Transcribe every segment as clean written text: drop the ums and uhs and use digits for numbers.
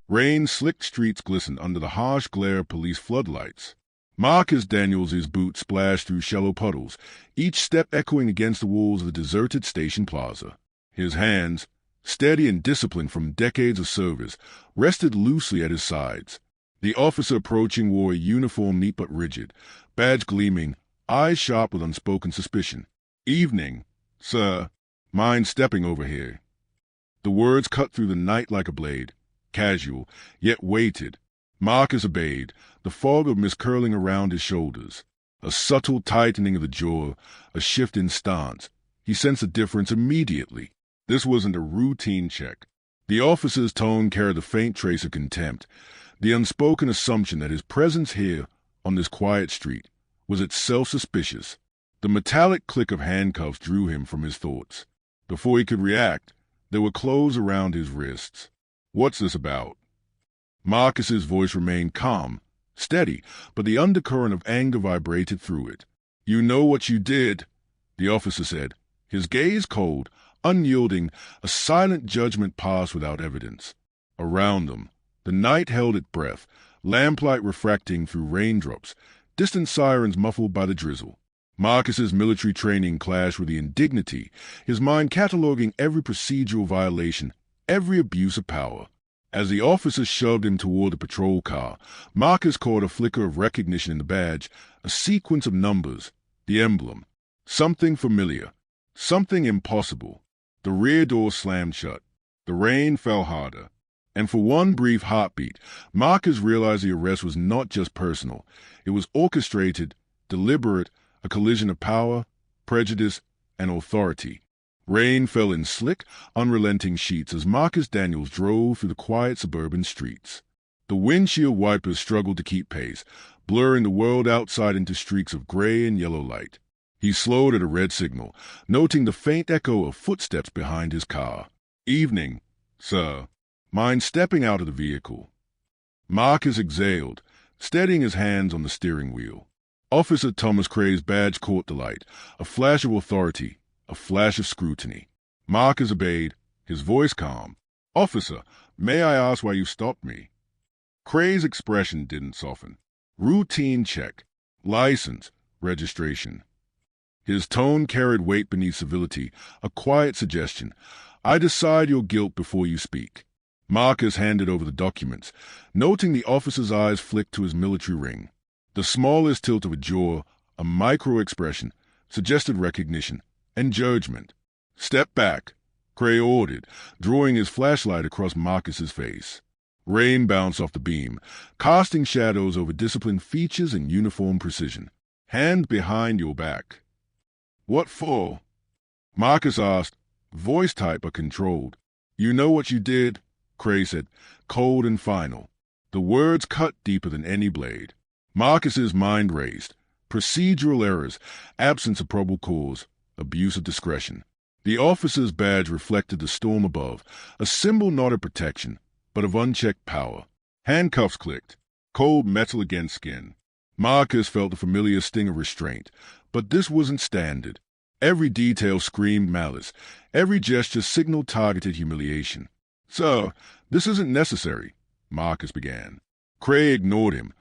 Rain-slicked streets glistened under the harsh glare of police floodlights. Marcus Daniels' boots splashed through shallow puddles, each step echoing against the walls of the deserted station plaza. His hands, steady and disciplined from decades of service, rested loosely at his sides. The officer approaching wore a uniform neat but rigid, badge gleaming, eyes sharp with unspoken suspicion. "Evening, sir. Mind stepping over here?" The words cut through the night like a blade, casual, yet weighted. Marcus obeyed, the fog of mist curling around his shoulders. A subtle tightening of the jaw, a shift in stance. He sensed a difference immediately. This wasn't a routine check. The officer's tone carried a faint trace of contempt, the unspoken assumption that his presence here, on this quiet street, was itself suspicious. The metallic click of handcuffs drew him from his thoughts. Before he could react, there were clothes around his wrists. "What's this about?" Marcus's voice remained calm, steady, but the undercurrent of anger vibrated through it. "You know what you did," the officer said, his gaze cold, unyielding, a silent judgment passed without evidence. Around them, the night held its breath, lamplight refracting through raindrops, distant sirens muffled by the drizzle. Marcus's military training clashed with the indignity, his mind cataloging every procedural violation, every abuse of power. As the officer shoved him toward the patrol car, Marcus caught a flicker of recognition in the badge, a sequence of numbers, the emblem. Something familiar, something impossible. The rear door slammed shut. The rain fell harder. And for one brief heartbeat, Marcus realized the arrest was not just personal. It was orchestrated, deliberate, a collision of power, prejudice, and authority. Rain fell in slick, unrelenting sheets as Marcus Daniels drove through the quiet suburban streets. The windshield wipers struggled to keep pace, blurring the world outside into streaks of gray and yellow light. He slowed at a red signal, noting the faint echo of footsteps behind his car. "Evening, sir. Mind stepping out of the vehicle?" Marcus exhaled, steadying his hands on the steering wheel. Officer Thomas Cray's badge caught the light, a flash of authority, a flash of scrutiny. Marcus obeyed, his voice calm. "Officer, may I ask why you stopped me?" Cray's expression didn't soften. "Routine check. License. Registration." His tone carried weight beneath civility, a quiet suggestion. "I decide your guilt before you speak." Marcus handed over the documents, noting the officer's eyes flick to his military ring. The smallest tilt of a jaw, a micro-expression, suggested recognition and judgment. "Step back," Cray ordered, drawing his flashlight across Marcus's face. Rain bounced off the beam, casting shadows over disciplined features and uniform precision. "Hand behind your back." "What for?" Marcus asked, voice tight but controlled. "You know what you did," Cray said, cold and final. The words cut deeper than any blade. Marcus's mind raced. Procedural errors, absence of probable cause, abuse of discretion. The officer's badge reflected the storm above, a symbol not of protection, but of unchecked power. Handcuffs clicked, cold metal against skin. Marcus felt the familiar sting of restraint, but this wasn't standard. Every detail screamed malice. Every gesture signaled targeted humiliation. "Sir, this isn't necessary," Marcus began. Cray ignored him,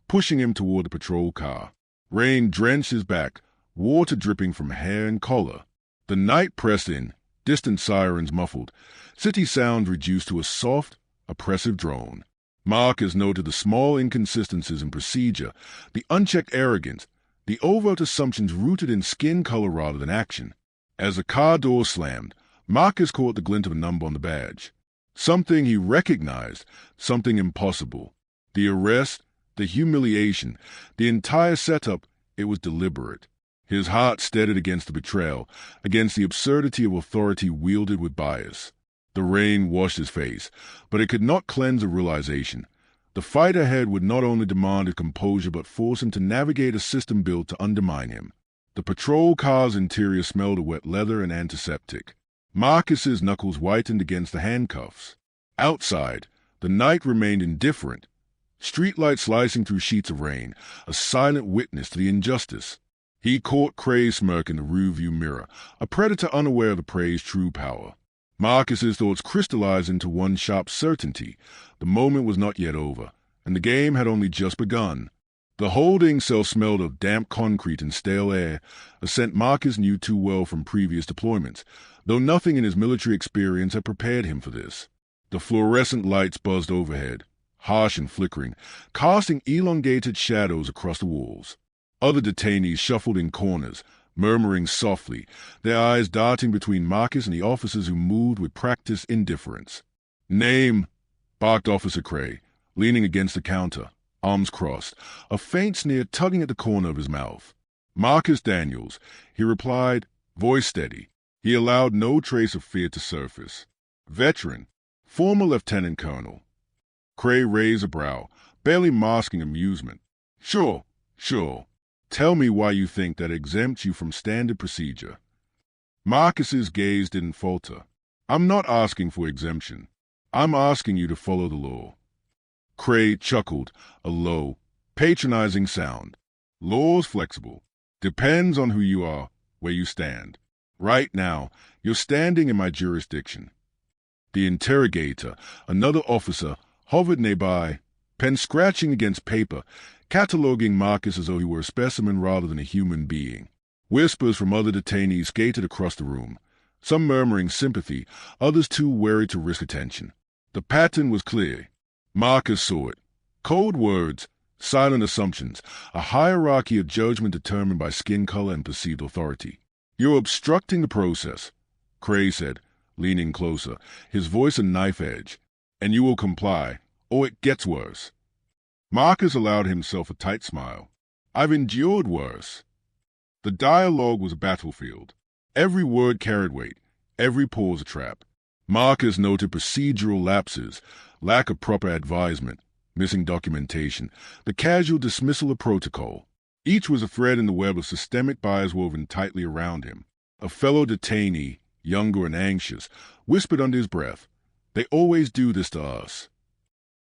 pushing him toward the patrol car. Rain drenched his back, water dripping from hair and collar. The night pressed in, distant sirens muffled, city sounds reduced to a soft, oppressive drone. Marcus noted the small inconsistencies in procedure, the unchecked arrogance, the overt assumptions rooted in skin color rather than action. As the car door slammed, Marcus caught the glint of a number on the badge. Something he recognized, something impossible. The arrest, the humiliation, the entire setup, it was deliberate. His heart steadied against the betrayal, against the absurdity of authority wielded with bias. The rain washed his face, but it could not cleanse the realization. The fight ahead would not only demand his composure but force him to navigate a system built to undermine him. The patrol car's interior smelled of wet leather and antiseptic. Marcus's knuckles whitened against the handcuffs. Outside, the night remained indifferent. Streetlights slicing through sheets of rain, a silent witness to the injustice. He caught Cray's smirk in the rearview mirror, a predator unaware of the prey's true power. Marcus's thoughts crystallized into one sharp certainty. The moment was not yet over, and the game had only just begun. The holding cell smelled of damp concrete and stale air, a scent Marcus knew too well from previous deployments, though nothing in his military experience had prepared him for this. The fluorescent lights buzzed overhead, harsh and flickering, casting elongated shadows across the walls. Other detainees shuffled in corners, murmuring softly, their eyes darting between Marcus and the officers who moved with practiced indifference. "Name," barked Officer Cray, leaning against the counter, arms crossed, a faint sneer tugging at the corner of his mouth. "Marcus Daniels," he replied, voice steady. He allowed no trace of fear to surface. "Veteran, former lieutenant colonel." Cray raised a brow, barely masking amusement. Sure. Tell me why you think that exempts you from standard procedure." Marcus's gaze didn't falter. "I'm not asking for exemption. I'm asking you to follow the law." Cray chuckled, a low, patronizing sound. "Law's flexible. Depends on who you are, where you stand. Right now, you're standing in my jurisdiction." The interrogator, another officer, hovered nearby, pen scratching against paper, cataloging Marcus as though he were a specimen rather than a human being. Whispers from other detainees skated across the room, some murmuring sympathy, others too wary to risk attention. The pattern was clear. Marcus saw it. Cold words, silent assumptions, a hierarchy of judgment determined by skin color and perceived authority. "You're obstructing the process," Cray said, leaning closer, his voice a knife edge. "And you will comply, or it gets worse." Marcus allowed himself a tight smile. "I've endured worse." The dialogue was a battlefield. Every word carried weight, every pause a trap. Marcus noted procedural lapses, lack of proper advisement, missing documentation, the casual dismissal of protocol. Each was a thread in the web of systemic bias woven tightly around him. A fellow detainee, younger and anxious, whispered under his breath, "They always do this to us."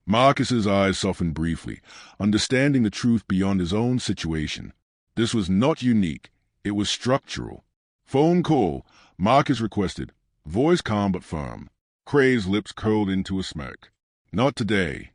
Marcus's eyes softened briefly, understanding the truth beyond his own situation. This was not unique. It was structural. "Phone call," Marcus requested, voice calm but firm. Cray's lips curled into a smirk. "Not today."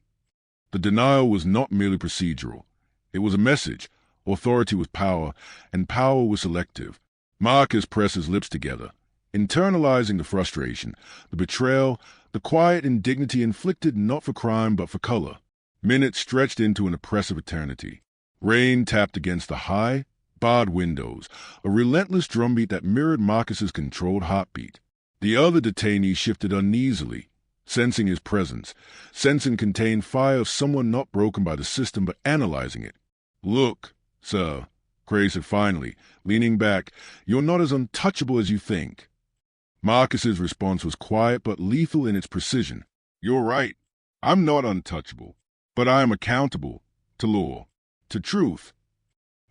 The denial was not merely procedural. It was a message. Authority was power, and power was selective. Marcus pressed his lips together, internalizing the frustration, the betrayal, the quiet indignity inflicted not for crime but for color. Minutes stretched into an oppressive eternity. Rain tapped against the high, barred windows, a relentless drumbeat that mirrored Marcus's controlled heartbeat. The other detainee shifted uneasily, sensing his presence, sensing contained fire of someone not broken by the system but analyzing it. "Look, sir," Cray said finally, leaning back, "you're not as untouchable as you think." Marcus's response was quiet but lethal in its precision. "You're right. I'm not untouchable, but I am accountable to law, to truth."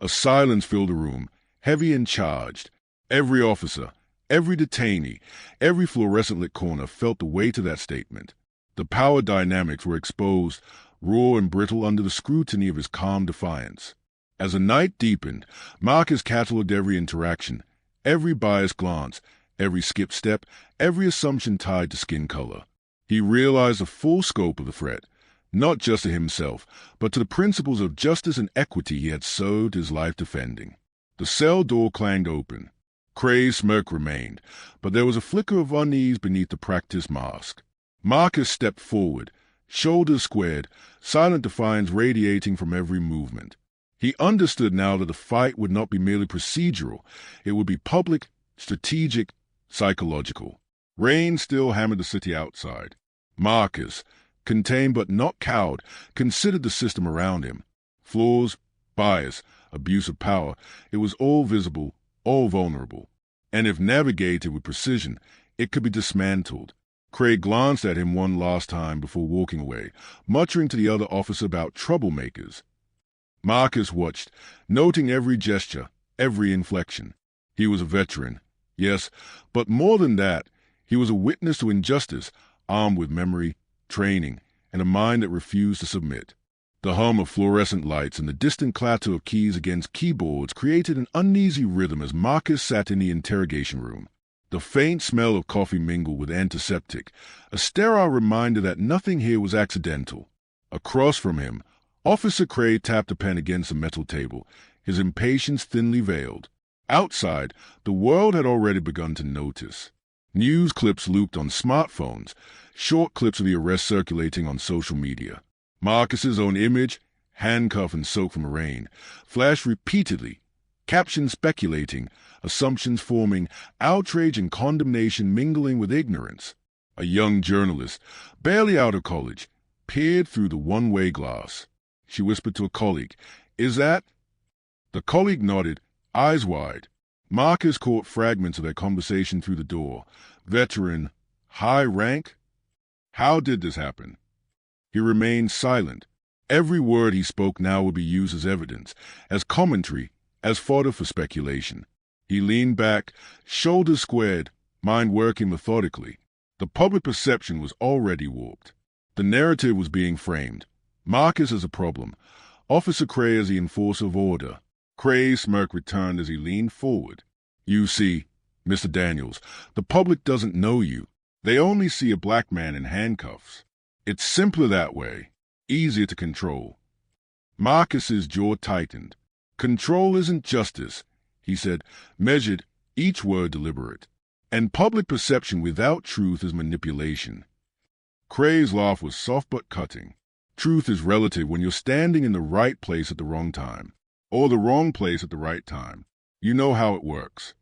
A silence filled the room, heavy and charged. Every officer, every detainee, every fluorescent-lit corner felt the weight of that statement. The power dynamics were exposed, raw and brittle under the scrutiny of his calm defiance. As the night deepened, Marcus catalogued every interaction, every biased glance, every skipped step, every assumption tied to skin color. He realized the full scope of the threat, not just to himself, but to the principles of justice and equity he had served his life defending. The cell door clanged open. Cray's smirk remained, but there was a flicker of unease beneath the practiced mask. Marcus stepped forward, shoulders squared, silent defiance radiating from every movement. He understood now that the fight would not be merely procedural. It would be public, strategic, psychological. Rain still hammered the city outside. Marcus, contained but not cowed, considered the system around him. Flaws, bias, abuse of power, it was all visible, all vulnerable. And if navigated with precision, it could be dismantled. Craig glanced at him one last time before walking away, muttering to the other officer about troublemakers. Marcus watched, noting every gesture, every inflection. He was a veteran, yes, but more than that, he was a witness to injustice, armed with memory, training, and a mind that refused to submit. The hum of fluorescent lights and the distant clatter of keys against keyboards created an uneasy rhythm as Marcus sat in the interrogation room. The faint smell of coffee mingled with antiseptic, a sterile reminder that nothing here was accidental. Across from him, Officer Cray tapped a pen against a metal table, his impatience thinly veiled. Outside, the world had already begun to notice. News clips looped on smartphones, short clips of the arrest circulating on social media. Marcus's own image, handcuffed and soaked from rain, flashed repeatedly, captions speculating, assumptions forming, outrage and condemnation mingling with ignorance. A young journalist, barely out of college, peered through the one-way glass. She whispered to a colleague, "Is that?" The colleague nodded, eyes wide. Marcus caught fragments of their conversation through the door. Veteran, high rank? How did this happen? He remained silent. Every word he spoke now would be used as evidence, as commentary, as fodder for speculation. He leaned back, shoulders squared, mind working methodically. The public perception was already warped. The narrative was being framed. Marcus as a problem, Officer Cray as the enforcer of order. Cray's smirk returned as he leaned forward. "You see, Mr. Daniels, the public doesn't know you. They only see a black man in handcuffs. It's simpler that way, easier to control." Marcus's jaw tightened. "Control isn't justice," he said, measured, each word deliberate. "And public perception without truth is manipulation." Cray's laugh was soft but cutting. "Truth is relative when you're standing in the right place at the wrong time. Or the wrong place at the right time. You know how it works."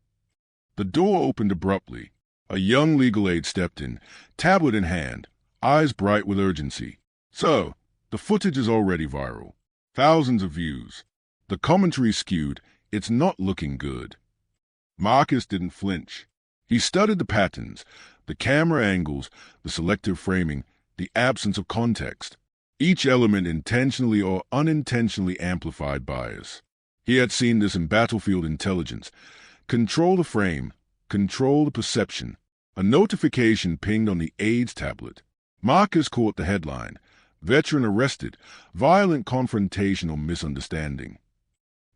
The door opened abruptly. A young legal aide stepped in, tablet in hand, eyes bright with urgency. "So, the footage is already viral. Thousands of views. The commentary skewed. It's not looking good." Marcus didn't flinch. He studied the patterns, the camera angles, the selective framing, the absence of context. Each element intentionally or unintentionally amplified bias. He had seen this in battlefield intelligence. Control the frame, control the perception. A notification pinged on the aide's tablet. Marcus caught the headline, "Veteran arrested, violent confrontation or misunderstanding."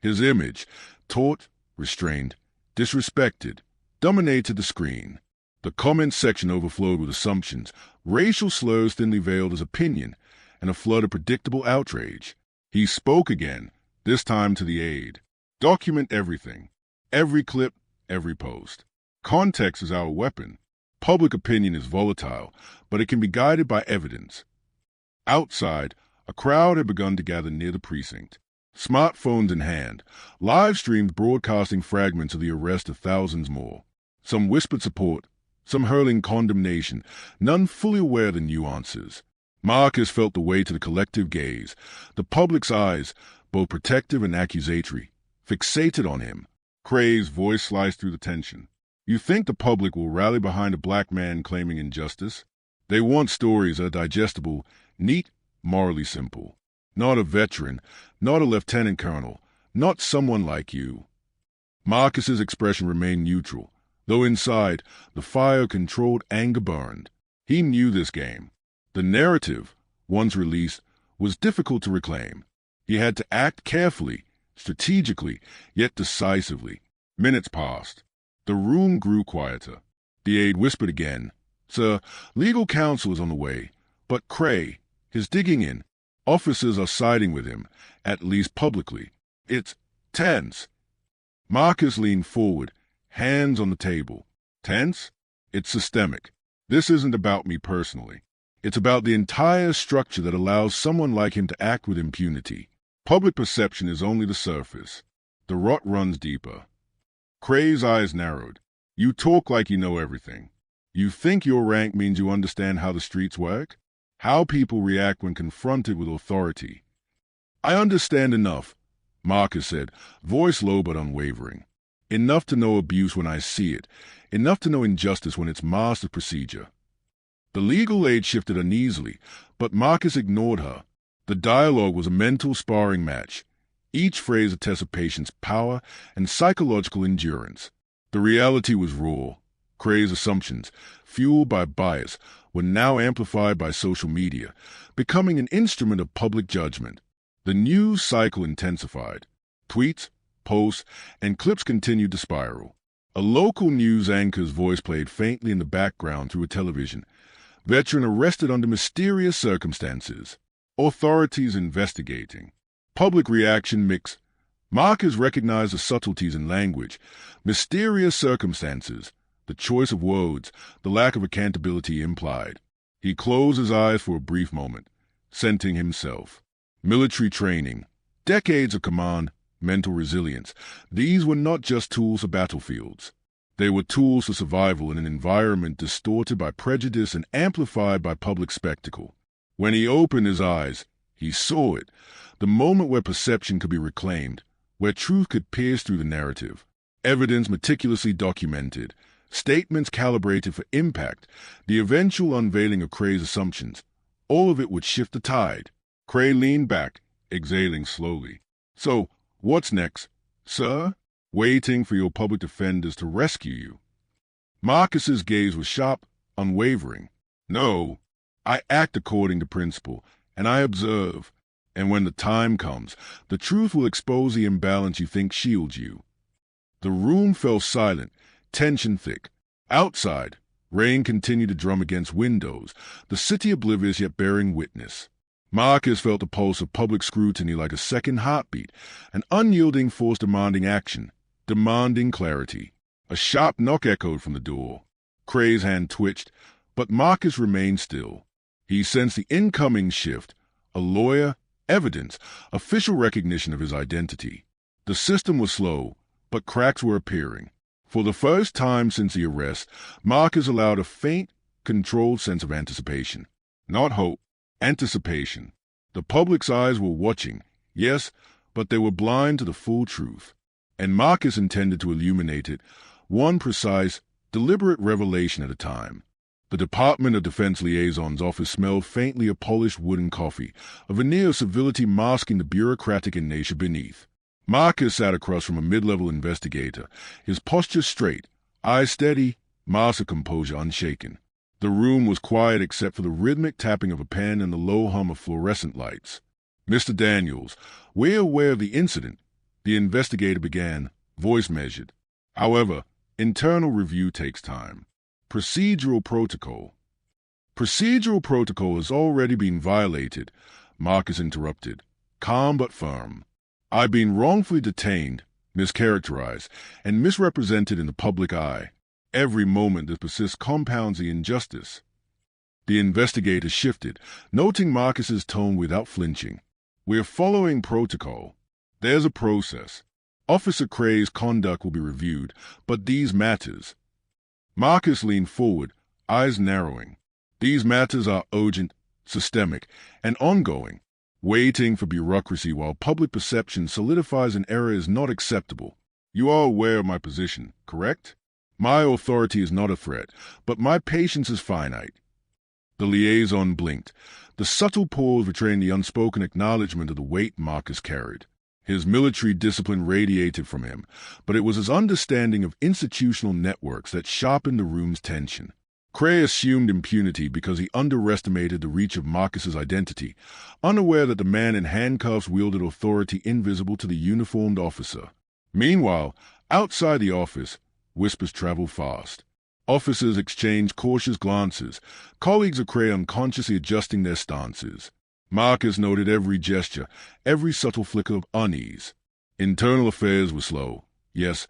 His image, taut, restrained, disrespected, dominated the screen. The comments section overflowed with assumptions, racial slurs thinly veiled as opinion, and a flood of predictable outrage. He spoke again, this time to the aide. "Document everything. Every clip, every post. Context is our weapon. Public opinion is volatile, but it can be guided by evidence." Outside, a crowd had begun to gather near the precinct. Smartphones in hand, live streams broadcasting fragments of the arrest of thousands more. Some whispered support, some hurling condemnation, none fully aware of the nuances. Marcus felt the weight of the collective gaze, the public's eyes, both protective and accusatory, fixated on him. Cray's voice sliced through the tension. "You think the public will rally behind a black man claiming injustice? They want stories that are digestible, neat, morally simple. Not a veteran, not a lieutenant colonel, not someone like you." Marcus's expression remained neutral, though inside, the fire-controlled anger burned. He knew this game. The narrative, once released, was difficult to reclaim. He had to act carefully, strategically, yet decisively. Minutes passed. The room grew quieter. The aide whispered again, "Sir, legal counsel is on the way, but Cray, his digging in. Officers are siding with him, at least publicly. It's tense." Marcus leaned forward, hands on the table. "Tense? It's systemic. This isn't about me personally. It's about the entire structure that allows someone like him to act with impunity. Public perception is only the surface. The rot runs deeper." Cray's eyes narrowed. "You talk like you know everything. You think your rank means you understand how the streets work? How people react when confronted with authority?" "I understand enough," Marcus said, voice low but unwavering. "Enough to know abuse when I see it. Enough to know injustice when it's masked as procedure." The legal aide shifted uneasily, but Marcus ignored her. The dialogue was a mental sparring match, each phrase a test of patience, power, and psychological endurance. The reality was raw. Cray's assumptions, fueled by bias, were now amplified by social media, becoming an instrument of public judgment. The news cycle intensified. Tweets, posts, and clips continued to spiral. A local news anchor's voice played faintly in the background through a television. Veteran arrested under mysterious circumstances. Authorities investigating. Public reaction mixed. Marcus recognized the subtleties in language. Mysterious circumstances. The choice of words, the lack of accountability implied. He closed his eyes for a brief moment, centering himself. Military training. Decades of command. Mental resilience. These were not just tools for battlefields. They were tools for survival in an environment distorted by prejudice and amplified by public spectacle. When he opened his eyes, he saw it, the moment where perception could be reclaimed, where truth could pierce through the narrative. Evidence meticulously documented, statements calibrated for impact, the eventual unveiling of Cray's assumptions. All of it would shift the tide. Cray leaned back, exhaling slowly. So, what's next, sir? Waiting for your public defenders to rescue you. Marcus's gaze was sharp, unwavering. No, I act according to principle, and I observe. And when the time comes, the truth will expose the imbalance you think shields you. The room fell silent, tension thick. Outside, rain continued to drum against windows, the city oblivious yet bearing witness. Marcus felt the pulse of public scrutiny like a second heartbeat, an unyielding force demanding action, demanding clarity. A sharp knock echoed from the door. Cray's hand twitched, but Marcus remained still. He sensed the incoming shift, a lawyer, evidence, official recognition of his identity. The system was slow, but cracks were appearing. For the first time since the arrest, Marcus allowed a faint, controlled sense of anticipation. Not hope, anticipation. The public's eyes were watching, yes, but they were blind to the full truth. And Marcus intended to illuminate it, one precise, deliberate revelation at a time. The Department of Defense Liaison's office smelled faintly of polished wooden coffee, a veneer of civility masking the bureaucratic inertia beneath. Marcus sat across from a mid-level investigator, his posture straight, eyes steady, mask of composure unshaken. The room was quiet except for the rhythmic tapping of a pen and the low hum of fluorescent lights. Mr. Daniels, we're aware of the incident, the investigator began, voice measured. However, internal review takes time. Procedural protocol. Procedural protocol has already been violated, Marcus interrupted, calm but firm. I've been wrongfully detained, mischaracterized, and misrepresented in the public eye. Every moment that persists compounds the injustice. The investigator shifted, noting Marcus's tone without flinching. We're following protocol. There's a process. Officer Cray's conduct will be reviewed, but these matters. Marcus leaned forward, eyes narrowing. These matters are urgent, systemic, and ongoing. Waiting for bureaucracy while public perception solidifies an error is not acceptable. You are aware of my position, correct? My authority is not a threat, but my patience is finite. The liaison blinked, the subtle pause betraying the unspoken acknowledgement of the weight Marcus carried. His military discipline radiated from him, but it was his understanding of institutional networks that sharpened the room's tension. Cray assumed impunity because he underestimated the reach of Marcus's identity, unaware that the man in handcuffs wielded authority invisible to the uniformed officer. Meanwhile, outside the office, whispers traveled fast. Officers exchanged cautious glances, colleagues of Cray unconsciously adjusting their stances. Marcus noted every gesture, every subtle flicker of unease. Internal affairs were slow, yes,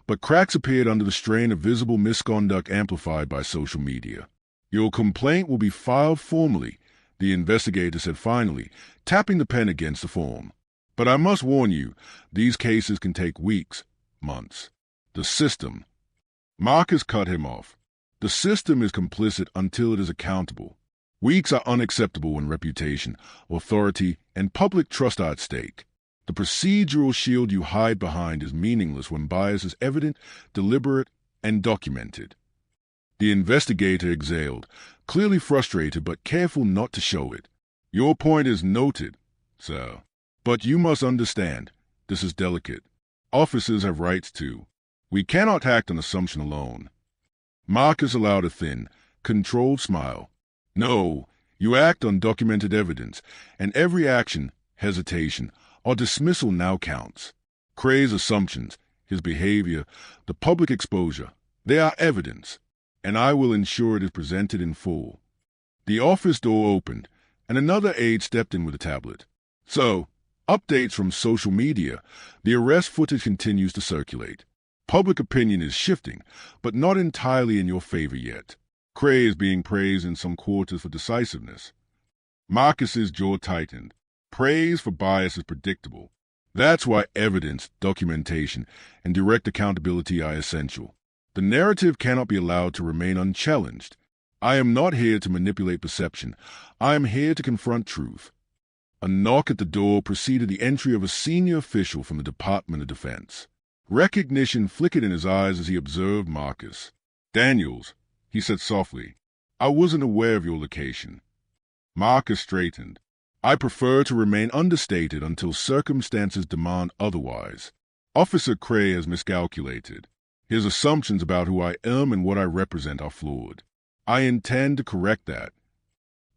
but cracks appeared under the strain of visible misconduct amplified by social media. Your complaint will be filed formally, the investigator said finally, tapping the pen against the form. But I must warn you, these cases can take weeks, months. The system. Marcus cut him off. The system is complicit until it is accountable. Weeks are unacceptable when reputation, authority, and public trust are at stake. The procedural shield you hide behind is meaningless when bias is evident, deliberate, and documented. The investigator exhaled, clearly frustrated but careful not to show it. Your point is noted, sir. But you must understand, this is delicate. Officers have rights too. We cannot act on assumption alone. Marcus allowed a thin, controlled smile. No, you act on documented evidence, and every action, hesitation, or dismissal now counts. Cray's assumptions, his behavior, the public exposure. They are evidence, and I will ensure it is presented in full. The office door opened, and another aide stepped in with a tablet. So, updates from social media. The arrest footage continues to circulate. Public opinion is shifting, but not entirely in your favor yet. Cray is being praised in some quarters for decisiveness. Marcus's jaw tightened. Praise for bias is predictable. That's why evidence, documentation, and direct accountability are essential. The narrative cannot be allowed to remain unchallenged. I am not here to manipulate perception. I am here to confront truth. A knock at the door preceded the entry of a senior official from the Department of Defense. Recognition flickered in his eyes as he observed Marcus. "Daniels," he said softly, "I wasn't aware of your location." Marcus straightened. "I prefer to remain understated until circumstances demand otherwise. Officer Cray has miscalculated. His assumptions about who I am and what I represent are flawed. I intend to correct that."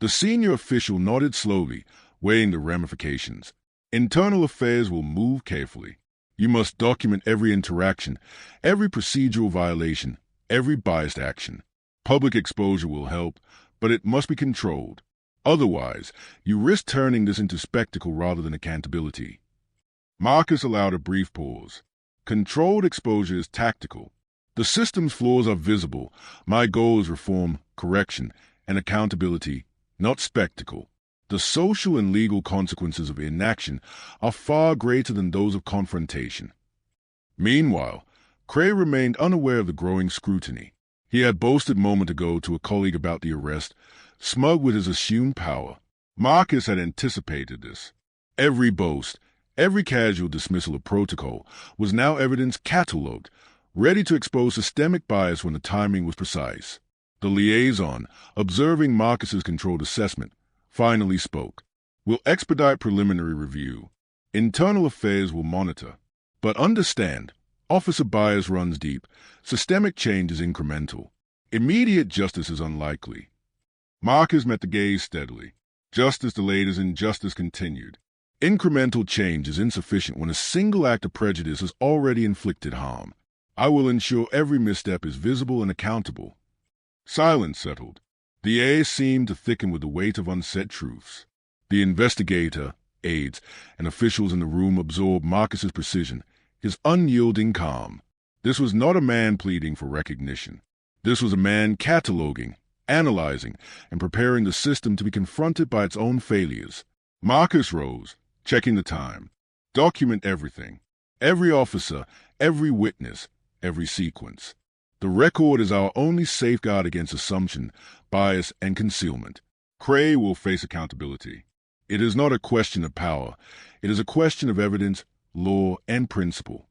The senior official nodded slowly, weighing the ramifications. "Internal affairs will move carefully. You must document every interaction, every procedural violation, every biased action. Public exposure will help, but it must be controlled. Otherwise, you risk turning this into spectacle rather than accountability." Marcus allowed a brief pause. "Controlled exposure is tactical. The system's flaws are visible. My goal is reform, correction, and accountability, not spectacle. The social and legal consequences of inaction are far greater than those of confrontation." Meanwhile, Cray remained unaware of the growing scrutiny. He had boasted a moment ago to a colleague about the arrest, smug with his assumed power. Marcus had anticipated this. Every boast, every casual dismissal of protocol was now evidence catalogued, ready to expose systemic bias when the timing was precise. The liaison, observing Marcus's controlled assessment, finally spoke. "We'll expedite preliminary review. Internal affairs will monitor. But understand, officer bias runs deep. Systemic change is incremental. Immediate justice is unlikely." Marcus met the gaze steadily. Justice delayed as injustice continued. Incremental change is insufficient when a single act of prejudice has already inflicted harm. I will ensure every misstep is visible and accountable. Silence settled. The air seemed to thicken with the weight of unsaid truths. The investigator, aides, and officials in the room absorbed Marcus's precision, his unyielding calm. This was not a man pleading for recognition. This was a man cataloging, analyzing, and preparing the system to be confronted by its own failures. Marcus rose, checking the time. "Document everything. Every officer, every witness, every sequence. The record is our only safeguard against assumption, bias, and concealment. Cray will face accountability. It is not a question of power. It is a question of evidence, law, and principle."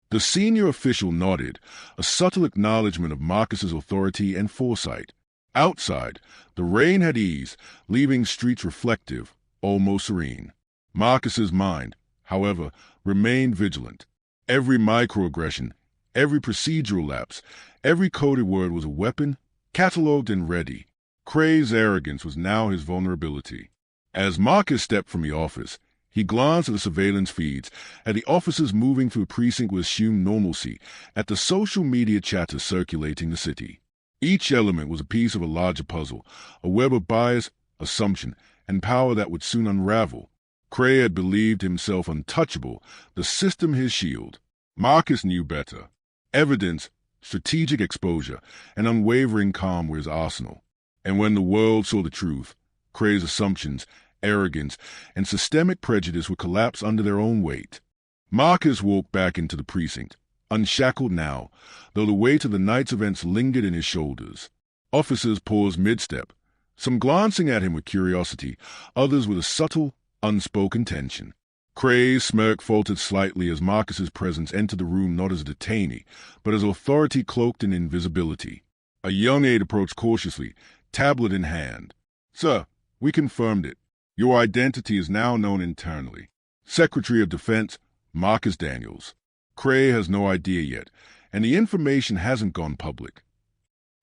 The senior official nodded, a subtle acknowledgement of Marcus's authority and foresight. Outside, the rain had eased, leaving streets reflective, almost serene. Marcus's mind, however, remained vigilant. Every microaggression, every procedural lapse, every coded word was a weapon, catalogued and ready. Cray's arrogance was now his vulnerability. As Marcus stepped from the office, he glanced at the surveillance feeds, at the officers moving through the precinct with assumed normalcy, at the social media chatter circulating the city. Each element was a piece of a larger puzzle, a web of bias, assumption, and power that would soon unravel. Cray had believed himself untouchable, the system his shield. Marcus knew better. Evidence, strategic exposure, and unwavering calm were his arsenal. And when the world saw the truth, Cray's assumptions, arrogance, and systemic prejudice would collapse under their own weight. Marcus walked back into the precinct, unshackled now, though the weight of the night's events lingered in his shoulders. Officers paused mid-step, some glancing at him with curiosity, others with a subtle, unspoken tension. Cray's smirk faltered slightly as Marcus's presence entered the room not as a detainee, but as authority cloaked in invisibility. A young aide approached cautiously, tablet in hand. "Sir, we confirmed it. Your identity is now known internally. Secretary of Defense, Marcus Daniels. Cray has no idea yet, and the information hasn't gone public."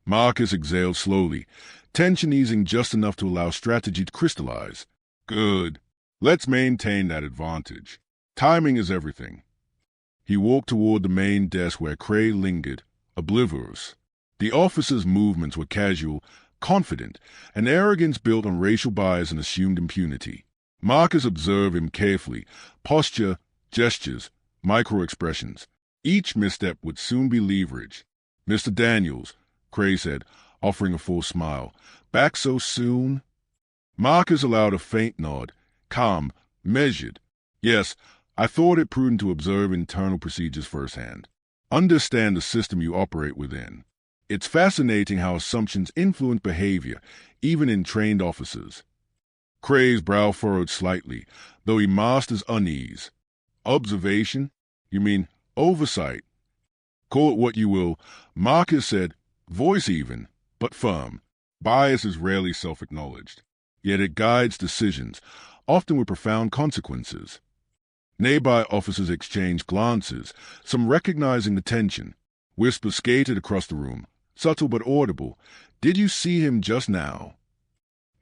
Marcus exhaled slowly, tension easing just enough to allow strategy to crystallize. "Good. Let's maintain that advantage. Timing is everything." He walked toward the main desk where Cray lingered, oblivious. The officer's movements were casual, confident, and arrogance built on racial bias and assumed impunity. Marcus observed him carefully, posture, gestures, micro-expressions. Each misstep would soon be leverage. "Mr. Daniels," Cray said, offering a full smile. "Back so soon?" Marcus allowed a faint nod, calm, measured. "Yes, I thought it prudent to observe internal procedures firsthand. Understand the system you operate within. It's fascinating how assumptions influence behavior, even in trained officers." Cray's brow furrowed slightly, though he masked his unease. "Observation? You mean oversight?" "Call it what you will," Marcus said, voice even, but firm. "Bias is rarely self-acknowledged, yet it guides decisions, often with profound consequences." Nearby officers exchanged glances, some recognizing the tension. Whispers skated across the room, subtle but audible. "Did you see him just now?"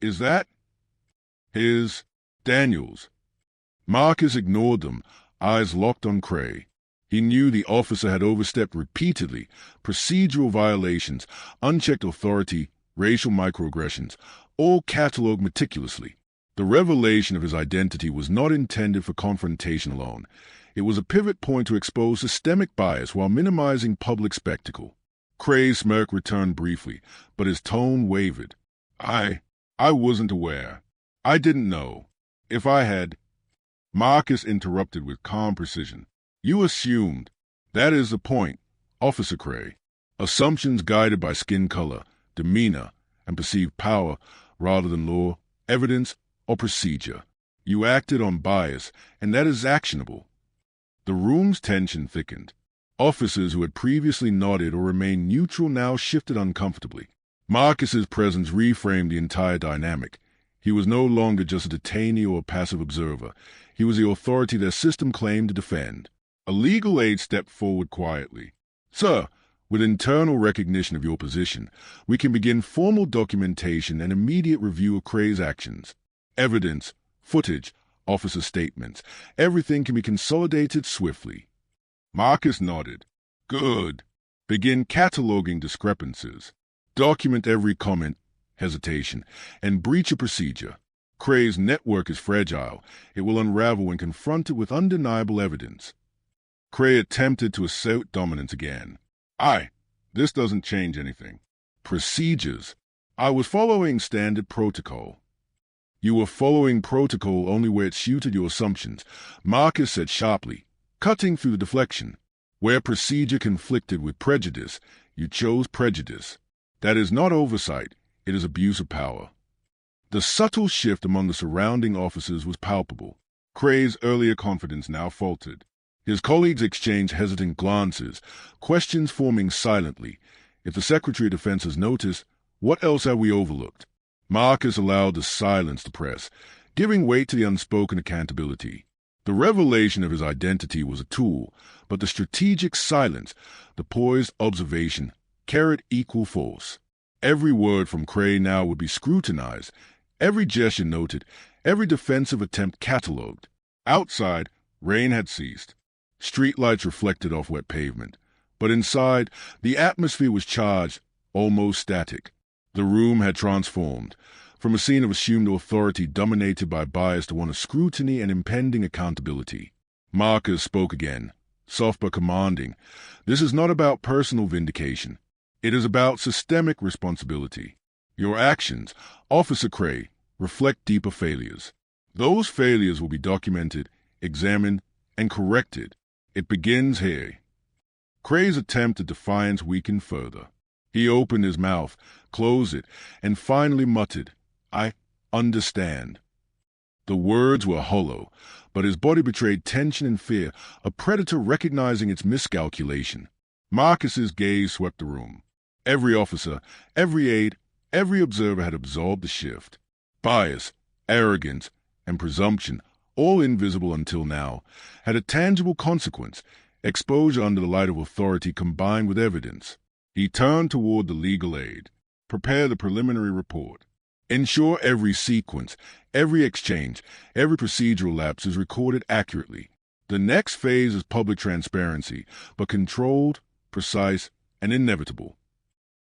"Is that his Daniels?" Marcus ignored them, eyes locked on Cray. He knew the officer had overstepped repeatedly, procedural violations, unchecked authority, racial microaggressions, all catalogued meticulously. The revelation of his identity was not intended for confrontation alone. It was a pivot point to expose systemic bias while minimizing public spectacle. Cray's smirk returned briefly, but his tone wavered. I wasn't aware. I didn't know. If I had..." Marcus interrupted with calm precision. "You assumed. That is the point, Officer Cray. Assumptions guided by skin color, demeanor, and perceived power rather than law, evidence, or procedure. You acted on bias, and that is actionable." The room's tension thickened. Officers who had previously nodded or remained neutral now shifted uncomfortably. Marcus's presence reframed the entire dynamic. He was no longer just a detainee or a passive observer. He was the authority their system claimed to defend. A legal aide stepped forward quietly. "Sir, with internal recognition of your position, we can begin formal documentation and immediate review of Cray's actions. Evidence, footage, officer statements, everything can be consolidated swiftly." Marcus nodded. "Good. Begin cataloging discrepancies. Document every comment, hesitation, and breach of procedure. Cray's network is fragile. It will unravel when confronted with undeniable evidence." Cray attempted to assert dominance again. This doesn't change anything. Procedures. I was following standard protocol." "You were following protocol only where it suited your assumptions," Marcus said sharply, cutting through the deflection. "Where procedure conflicted with prejudice, you chose prejudice. That is not oversight, it is abuse of power." The subtle shift among the surrounding officers was palpable. Cray's earlier confidence now faltered. His colleagues exchanged hesitant glances, questions forming silently. If the Secretary of Defense has noticed, what else have we overlooked? Marcus allowed the silence to press, giving weight to the unspoken accountability. The revelation of his identity was a tool, but the strategic silence, the poised observation, carried equal force. Every word from Cray now would be scrutinized, every gesture noted, every defensive attempt catalogued. Outside, rain had ceased. Streetlights reflected off wet pavement. But inside, the atmosphere was charged, almost static. The room had transformed, from a scene of assumed authority dominated by bias to one of scrutiny and impending accountability. Marcus spoke again, soft but commanding. "This is not about personal vindication. It is about systemic responsibility. Your actions, Officer Cray, reflect deeper failures. Those failures will be documented, examined, and corrected. It begins here." Cray's attempt at defiance weakened further. He opened his mouth, closed it, and finally muttered, "I understand." The words were hollow, but his body betrayed tension and fear, a predator recognizing its miscalculation. Marcus's gaze swept the room. Every officer, every aide, every observer had absorbed the shift. Bias, arrogance, and presumption, all invisible until now, had a tangible consequence, exposure under the light of authority combined with evidence. He turned toward the legal aide. "Prepare the preliminary report. Ensure every sequence, every exchange, every procedural lapse is recorded accurately. The next phase is public transparency, but controlled, precise, and inevitable.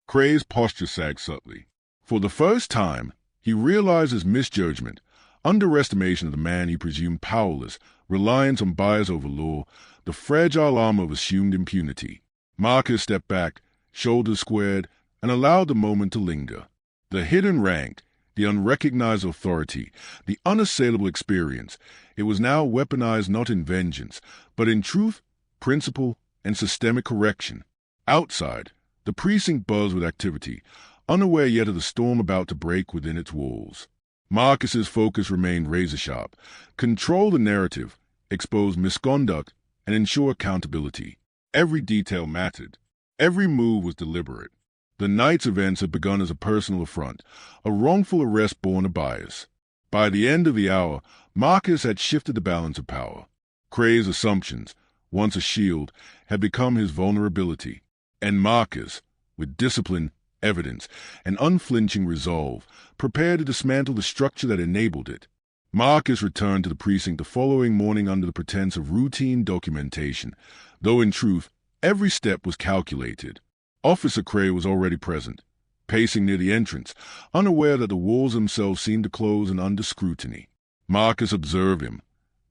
Cray's posture sagged subtly. For the first time, he realized his misjudgment, underestimation of the man he presumed powerless, reliance on bias over law, the fragile armor of assumed impunity. Marcus stepped back, shoulders squared, and allowed the moment to linger. The hidden rank, the unrecognized authority, the unassailable experience, it was now weaponized not in vengeance, but in truth, principle, and systemic correction. Outside, the precinct buzzed with activity, unaware yet of the storm about to break within its walls. Marcus's focus remained razor-sharp: control the narrative, expose misconduct, and ensure accountability. Every detail mattered. Every move was deliberate. The night's events had begun as a personal affront, a wrongful arrest born of bias. By the end of the hour, Marcus had shifted the balance of power. Cray's assumptions, once a shield, had become his vulnerability. And Marcus, with discipline, evidence, and unflinching resolve, prepared to dismantle the structure that enabled it. Marcus returned to the precinct the following morning under the pretense of routine documentation, though in truth, every step was calculated. Officer Cray was already present, pacing near the entrance, unaware that the walls themselves seemed to close and under scrutiny. Marcus observed him,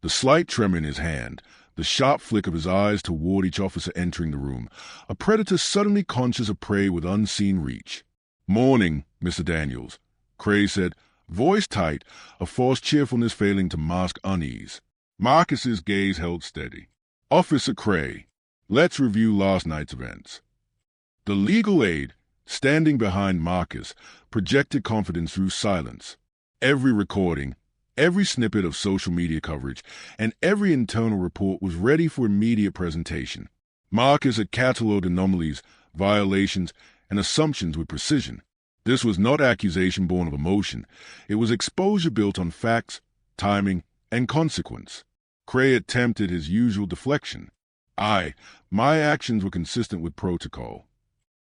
the slight tremor in his hand, the sharp flick of his eyes toward each officer entering the room, a predator suddenly conscious of prey with unseen reach. "Morning, Mr. Daniels," Cray said, voice tight, a false cheerfulness failing to mask unease. Marcus's gaze held steady. "Officer Cray, let's review last night's events." The legal aide, standing behind Marcus, projected confidence through silence. Every recording, every snippet of social media coverage, and every internal report was ready for immediate presentation. Marcus had catalogued anomalies, violations, and assumptions with precision. This was not accusation born of emotion. It was exposure built on facts, timing, and consequence. Cray attempted his usual deflection. My actions were consistent with protocol."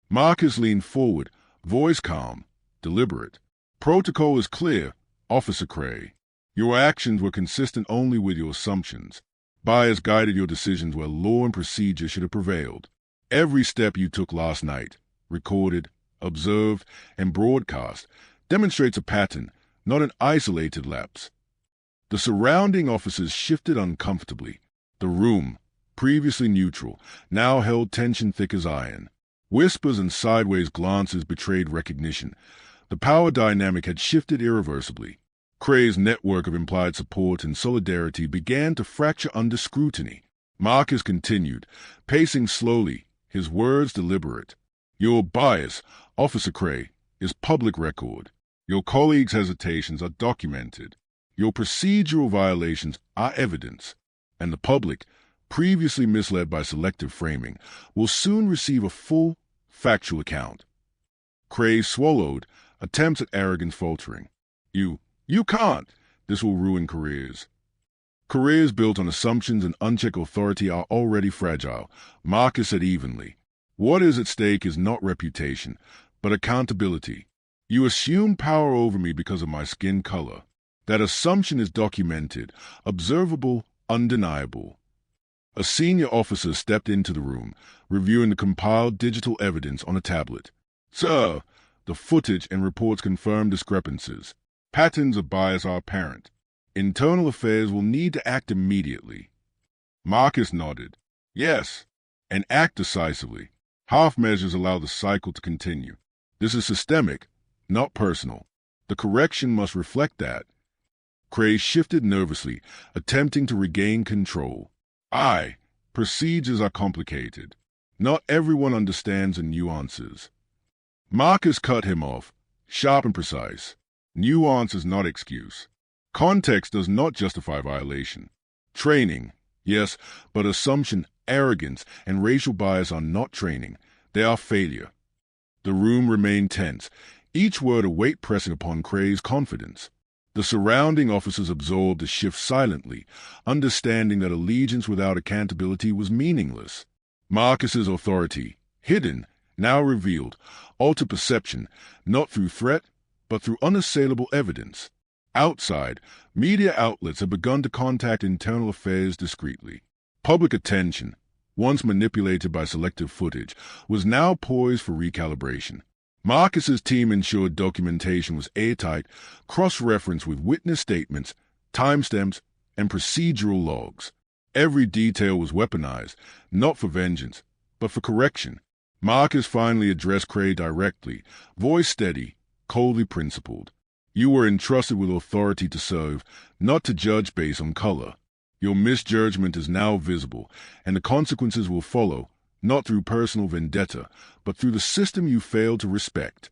Marcus leaned forward, voice calm, deliberate. "Protocol is clear, Officer Cray. Your actions were consistent only with your assumptions. Bias guided your decisions where law and procedure should have prevailed. Every step you took last night, recorded, observed, and broadcast, demonstrates a pattern, not an isolated lapse." The surrounding officers shifted uncomfortably. The room, previously neutral, now held tension thick as iron. Whispers and sideways glances betrayed recognition. The power dynamic had shifted irreversibly. Cray's network of implied support and solidarity began to fracture under scrutiny. Marcus continued, pacing slowly, his words deliberate. "Your bias, Officer Cray, is public record. Your colleagues' hesitations are documented. Your procedural violations are evidence. And the public, previously misled by selective framing, will soon receive a full, factual account." Cray swallowed, attempts at arrogance faltering. You can't. This will ruin careers." "Careers built on assumptions and unchecked authority are already fragile," Marcus said evenly. "What is at stake is not reputation, but accountability. You assume power over me because of my skin color. That assumption is documented, observable, undeniable." A senior officer stepped into the room, reviewing the compiled digital evidence on a tablet. "Sir, the footage and reports confirm discrepancies. Patterns of bias are apparent. Internal affairs will need to act immediately." Marcus nodded. "Yes, and act decisively. Half measures allow the cycle to continue. This is systemic, not personal. The correction must reflect that." Cray shifted nervously, attempting to regain control. Procedures are complicated. Not everyone understands the nuances." Marcus cut him off, sharp and precise. "Nuance is not excuse. Context does not justify violation. Training, yes, but assumption, arrogance, and racial bias are not training. They are failure." The room remained tense, each word a weight pressing upon Cray's confidence. The surrounding officers absorbed the shift silently, understanding that allegiance without accountability was meaningless. Marcus's authority, hidden, now revealed, altered perception, not through threat, but through unassailable evidence. Outside, media outlets have begun to contact internal affairs discreetly. Public attention, once manipulated by selective footage, was now poised for recalibration. Marcus's team ensured documentation was airtight, cross-referenced with witness statements, timestamps, and procedural logs. Every detail was weaponized, not for vengeance, but for correction. Marcus finally addressed Cray directly, voice steady, coldly principled. You were entrusted with authority to serve, not to judge based on color. Your misjudgment is now visible, and the consequences will follow, not through personal vendetta, but through the system you failed to respect.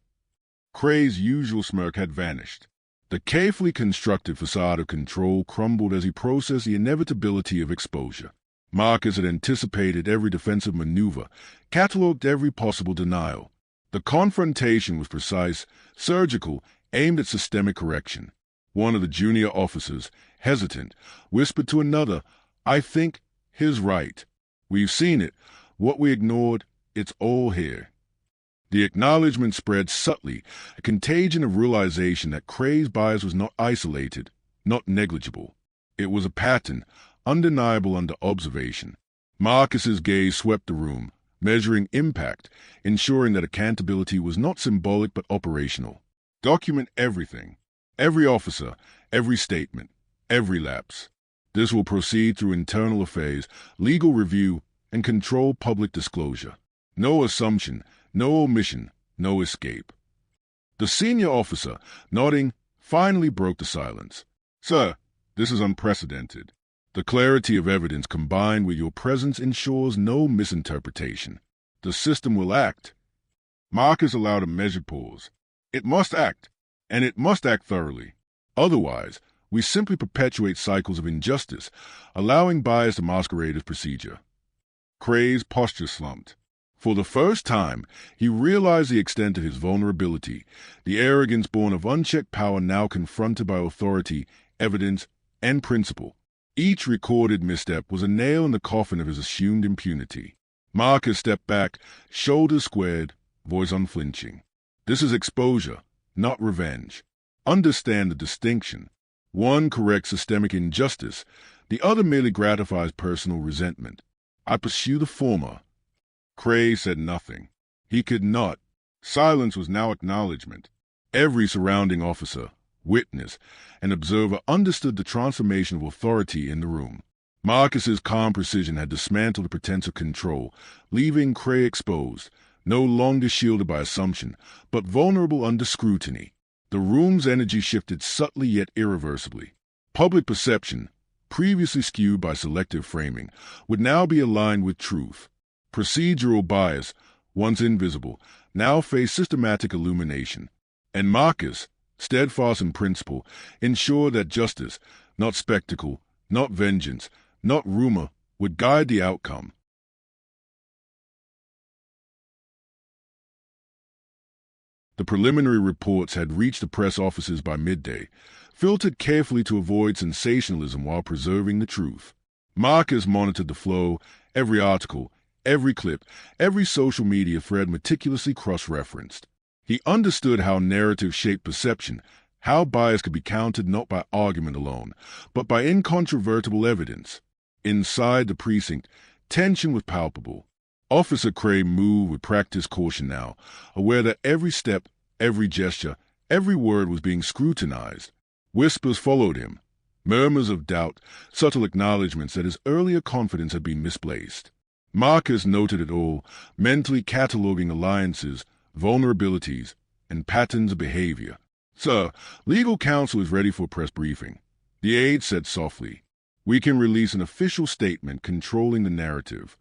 Cray's usual smirk had vanished. The carefully constructed facade of control crumbled as he processed the inevitability of exposure. Marcus had anticipated every defensive maneuver, catalogued every possible denial. The confrontation was precise, surgical, aimed at systemic correction. One of the junior officers, hesitant, whispered to another, "I think he's right. We've seen it. What we ignored, it's all here." The acknowledgement spread subtly, a contagion of realization that Cray's bias was not isolated, not negligible. It was a pattern, undeniable under observation. Marcus's gaze swept the room, measuring impact, ensuring that accountability was not symbolic but operational. Document everything. Every officer, every statement, every lapse. This will proceed through internal affairs, legal review, and controlled public disclosure. No assumption, no omission, no escape. The senior officer, nodding, finally broke the silence. "Sir, this is unprecedented. The clarity of evidence combined with your presence ensures no misinterpretation. The system will act." Marcus allowed a measured pause. "It must act, and it must act thoroughly. Otherwise, we simply perpetuate cycles of injustice, allowing bias to masquerade as procedure." Cray's posture slumped. For the first time, he realized the extent of his vulnerability, the arrogance born of unchecked power now confronted by authority, evidence, and principle. Each recorded misstep was a nail in the coffin of his assumed impunity. Marcus stepped back, shoulders squared, voice unflinching. "This is exposure, not revenge. Understand the distinction. One corrects systemic injustice, the other merely gratifies personal resentment. I pursue the former." Cray said nothing. He could not. Silence was now acknowledgement. Every surrounding officer, witness, and observer understood the transformation of authority in the room. Marcus's calm precision had dismantled the pretense of control, leaving Cray exposed, no longer shielded by assumption, but vulnerable under scrutiny. The room's energy shifted subtly yet irreversibly. Public perception, previously skewed by selective framing, would now be aligned with truth. Procedural bias, once invisible, now faced systematic illumination. And Marcus, steadfast in principle, ensured that justice, not spectacle, not vengeance, not rumor, would guide the outcome. The preliminary reports had reached the press offices by midday, filtered carefully to avoid sensationalism while preserving the truth. Marcus monitored the flow, every article, every clip, every social media thread meticulously cross-referenced. He understood how narrative shaped perception, how bias could be countered not by argument alone, but by incontrovertible evidence. Inside the precinct, tension was palpable. Officer Cray moved with practiced caution now, aware that every step, every gesture, every word was being scrutinized. Whispers followed him, murmurs of doubt, subtle acknowledgments that his earlier confidence had been misplaced. Marcus noted it all, mentally cataloging alliances, vulnerabilities, and patterns of behavior. "Sir, legal counsel is ready for a press briefing." The aide said softly. "We can release an official statement controlling the narrative."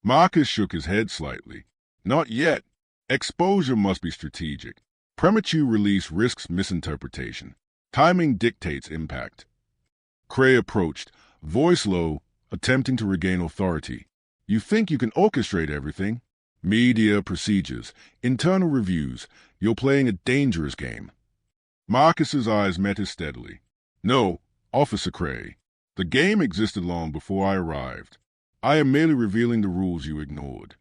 Marcus shook his head slightly. "Not yet. Exposure must be strategic. Premature release risks misinterpretation. Timing dictates impact." Cray approached, voice low, attempting to regain authority. "You think you can orchestrate everything? Media, procedures, internal reviews. You're playing a dangerous game." Marcus's eyes met his steadily. "No, Officer Cray. The game existed long before I arrived. I am merely revealing the rules you ignored."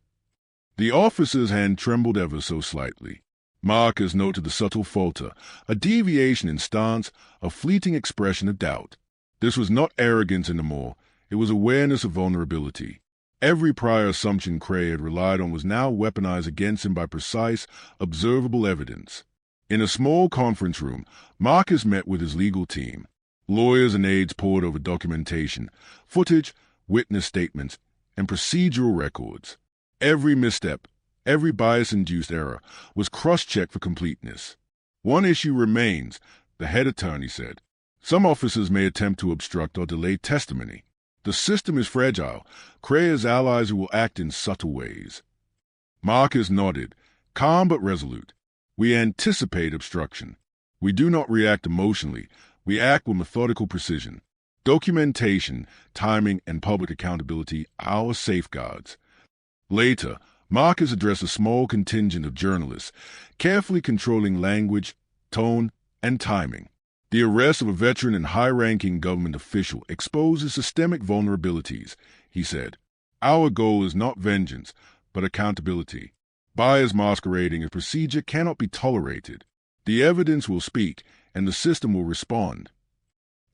The officer's hand trembled ever so slightly. Marcus noted the subtle falter, a deviation in stance, a fleeting expression of doubt. This was not arrogance anymore, it was awareness of vulnerability. Every prior assumption Cray had relied on was now weaponized against him by precise, observable evidence. In a small conference room, Marcus met with his legal team. Lawyers and aides pored over documentation, footage, witness statements, and procedural records. Every misstep, every bias-induced error was cross-checked for completeness. One issue remains, the head attorney said. Some officers may attempt to obstruct or delay testimony. The system is fragile. Cray has allies who will act in subtle ways. Marcus nodded, calm but resolute. We anticipate obstruction. We do not react emotionally. We act with methodical precision. Documentation, timing, and public accountability are our safeguards. Later, Marcus addressed a small contingent of journalists, carefully controlling language, tone, and timing. The arrest of a veteran and high-ranking government official exposes systemic vulnerabilities, he said. Our goal is not vengeance, but accountability. Bias masquerading as procedure cannot be tolerated. The evidence will speak, and the system will respond.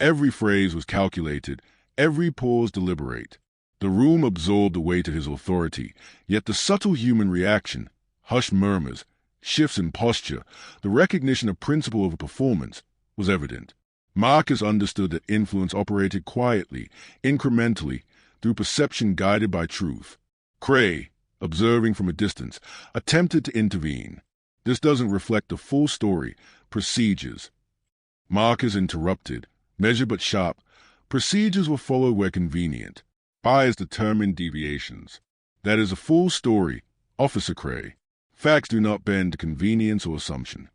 Every phrase was calculated, every pause deliberate. The room absorbed the weight of his authority, yet the subtle human reaction, hushed murmurs, shifts in posture, the recognition of principle over performance, was evident. Marcus understood that influence operated quietly, incrementally, through perception guided by truth. Cray, observing from a distance, attempted to intervene. This doesn't reflect the full story, procedures. Marcus interrupted, measured but sharp. Procedures were followed where convenient. Bias determined deviations. That is a full story, Officer Cray. Facts do not bend to convenience or assumption.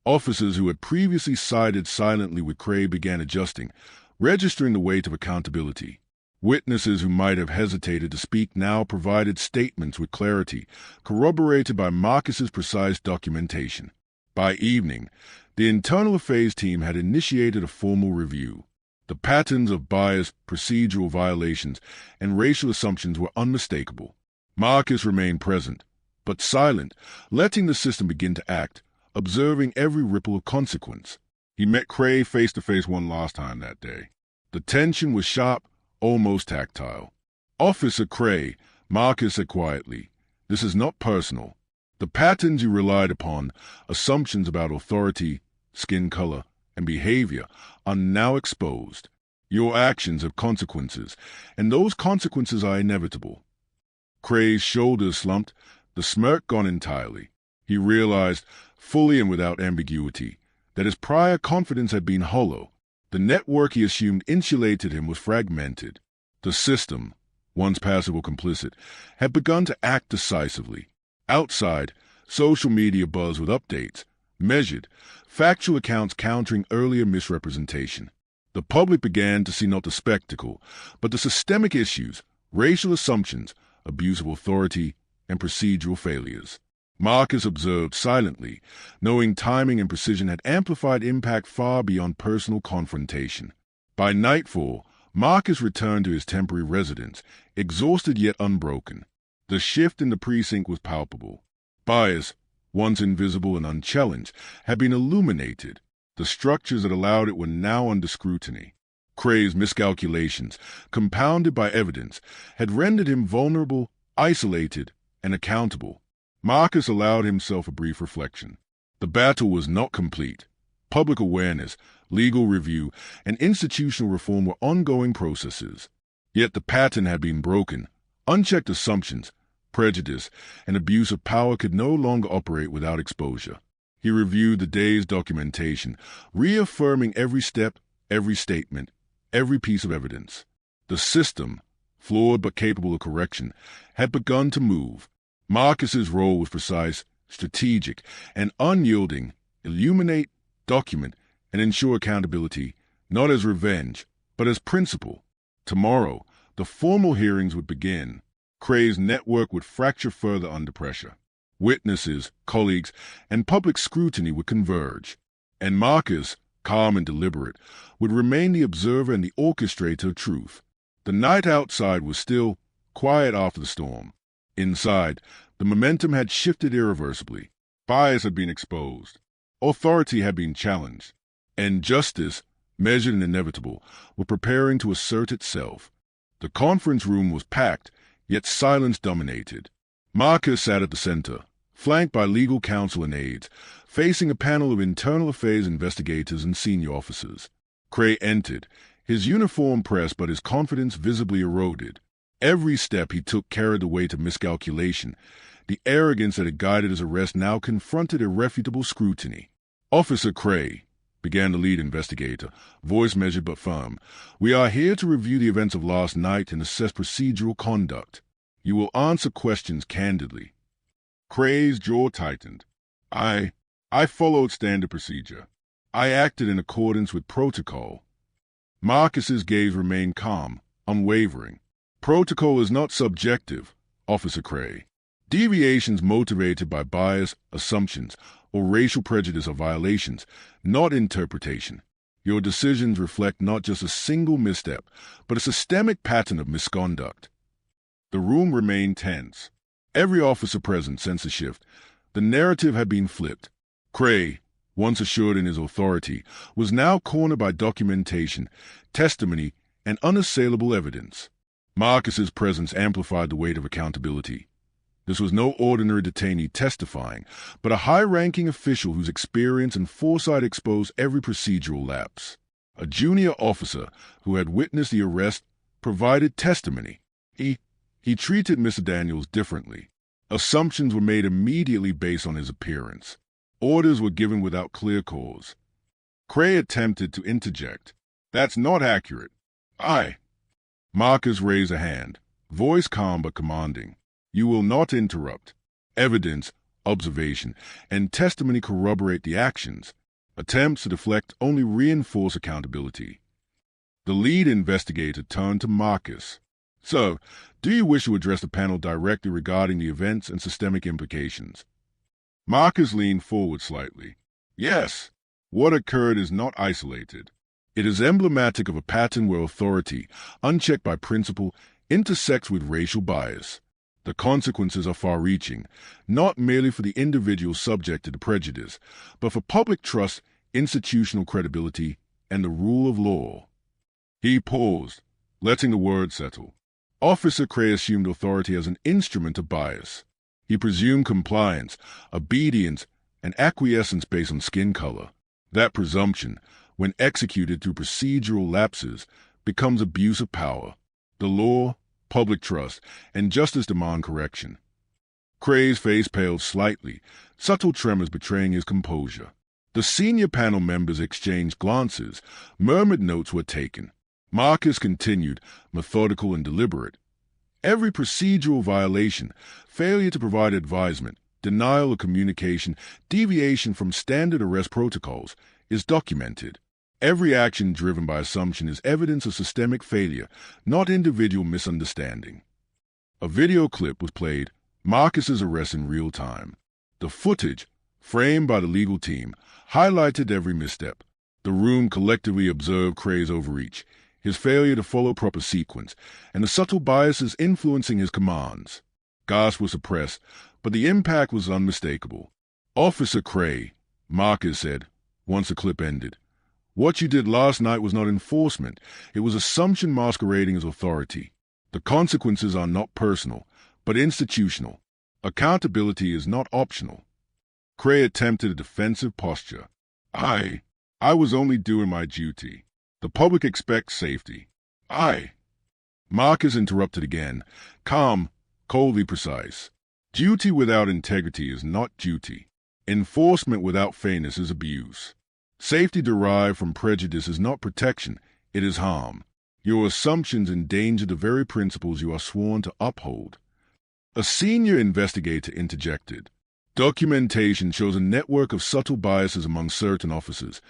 Officers who had previously sided silently with Cray began adjusting, registering the weight of accountability. Witnesses who might have hesitated to speak now provided statements with clarity, corroborated by Marcus's precise documentation. By evening, the internal affairs team had initiated a formal review. The patterns of bias, procedural violations, and racial assumptions were unmistakable. Marcus remained present, but silent, letting the system begin to act, observing every ripple of consequence. He met Cray face-to-face one last time that day. The tension was sharp, almost tactile. Officer Cray, Marcus said quietly, this is not personal. The patterns you relied upon, assumptions about authority, skin color, and behavior, are now exposed. Your actions have consequences, and those consequences are inevitable. Cray's shoulders slumped, the smirk gone entirely. He realized, fully and without ambiguity, that his prior confidence had been hollow. The network he assumed insulated him was fragmented. The system, once passive or complicit, had begun to act decisively. Outside, social media buzzed with updates, measured, factual accounts countering earlier misrepresentation. The public began to see not the spectacle, but the systemic issues, racial assumptions, abuse of authority, and procedural failures. Marcus observed silently, knowing timing and precision had amplified impact far beyond personal confrontation. By nightfall, Marcus returned to his temporary residence, exhausted yet unbroken. The shift in the precinct was palpable. Bias, once invisible and unchallenged, had been illuminated. The structures that allowed it were now under scrutiny. Cray's miscalculations, compounded by evidence, had rendered him vulnerable, isolated, and accountable. Marcus allowed himself a brief reflection. The battle was not complete. Public awareness, legal review, and institutional reform were ongoing processes. Yet the pattern had been broken. Unchecked assumptions, prejudice, and abuse of power could no longer operate without exposure. He reviewed the day's documentation, reaffirming every step, every statement, every piece of evidence. The system, flawed but capable of correction, had begun to move. Marcus's role was precise, strategic, and unyielding: illuminate, document, and ensure accountability, not as revenge, but as principle. Tomorrow, the formal hearings would begin. Cray's network would fracture further under pressure. Witnesses, colleagues, and public scrutiny would converge. And Marcus, calm and deliberate, would remain the observer and the orchestrator of truth. The night outside was still, quiet after the storm. Inside, the momentum had shifted irreversibly. Bias had been exposed. Authority had been challenged. And justice, measured and inevitable, were preparing to assert itself. The conference room was packed, yet silence dominated. Marcus sat at the center, flanked by legal counsel and aides, facing a panel of internal affairs investigators and senior officers. Cray entered, his uniform pressed but his confidence visibly eroded. Every step he took carried the weight of miscalculation. The arrogance that had guided his arrest now confronted irrefutable scrutiny. "Officer Cray," began the lead investigator, voice measured but firm, "we are here to review the events of last night and assess procedural conduct. You will answer questions candidly." Cray's jaw tightened. I followed standard procedure. I acted in accordance with protocol." Marcus's gaze remained calm, unwavering. "Protocol is not subjective, Officer Cray. Deviations motivated by bias, assumptions, or racial prejudice are violations, not interpretation. Your decisions reflect not just a single misstep, but a systemic pattern of misconduct." The room remained tense. Every officer present sensed a shift. The narrative had been flipped. Cray, once assured in his authority, was now cornered by documentation, testimony, and unassailable evidence. Marcus's presence amplified the weight of accountability. This was no ordinary detainee testifying, but a high-ranking official whose experience and foresight exposed every procedural lapse. A junior officer who had witnessed the arrest provided testimony. He treated Mr. Daniels differently. Assumptions were made immediately based on his appearance. Orders were given without clear cause. Cray attempted to interject. "That's not accurate." Marcus raised a hand, voice calm but commanding. "You will not interrupt. Evidence, observation, and testimony corroborate the actions. Attempts to deflect only reinforce accountability." The lead investigator turned to Marcus. "So, do you wish to address the panel directly regarding the events and systemic implications?" Marcus leaned forward slightly. "Yes. What occurred is not isolated. It is emblematic of a pattern where authority, unchecked by principle, intersects with racial bias. The consequences are far-reaching, not merely for the individual subjected to prejudice, but for public trust, institutional credibility, and the rule of law." He paused, letting the words settle. Officer Cray assumed authority as an instrument of bias. He presumed compliance, obedience, and acquiescence based on skin color. That presumption, when executed through procedural lapses, becomes abuse of power. The law, public trust, and justice demand correction. Cray's face paled slightly, subtle tremors betraying his composure. The senior panel members exchanged glances. Murmured notes were taken. Marcus continued, methodical and deliberate. "Every procedural violation, failure to provide advisement, denial of communication, deviation from standard arrest protocols, is documented. Every action driven by assumption is evidence of systemic failure, not individual misunderstanding." A video clip was played, Marcus's arrest in real time. The footage, framed by the legal team, highlighted every misstep. The room collectively observed Cray's overreach, his failure to follow proper sequence, and the subtle biases influencing his commands. Gasps were suppressed, but the impact was unmistakable. "Officer Cray," Marcus said, once the clip ended, "what you did last night was not enforcement. It was assumption masquerading as authority. The consequences are not personal, but institutional. Accountability is not optional." Cray attempted a defensive posture. I was only doing my duty. The public expects safety." Marcus interrupted again, calm, coldly precise. "Duty without integrity is not duty. Enforcement without fairness is abuse. Safety derived from prejudice is not protection, it is harm. Your assumptions endanger the very principles you are sworn to uphold." A senior investigator interjected. "Documentation shows a network of subtle biases among certain officers,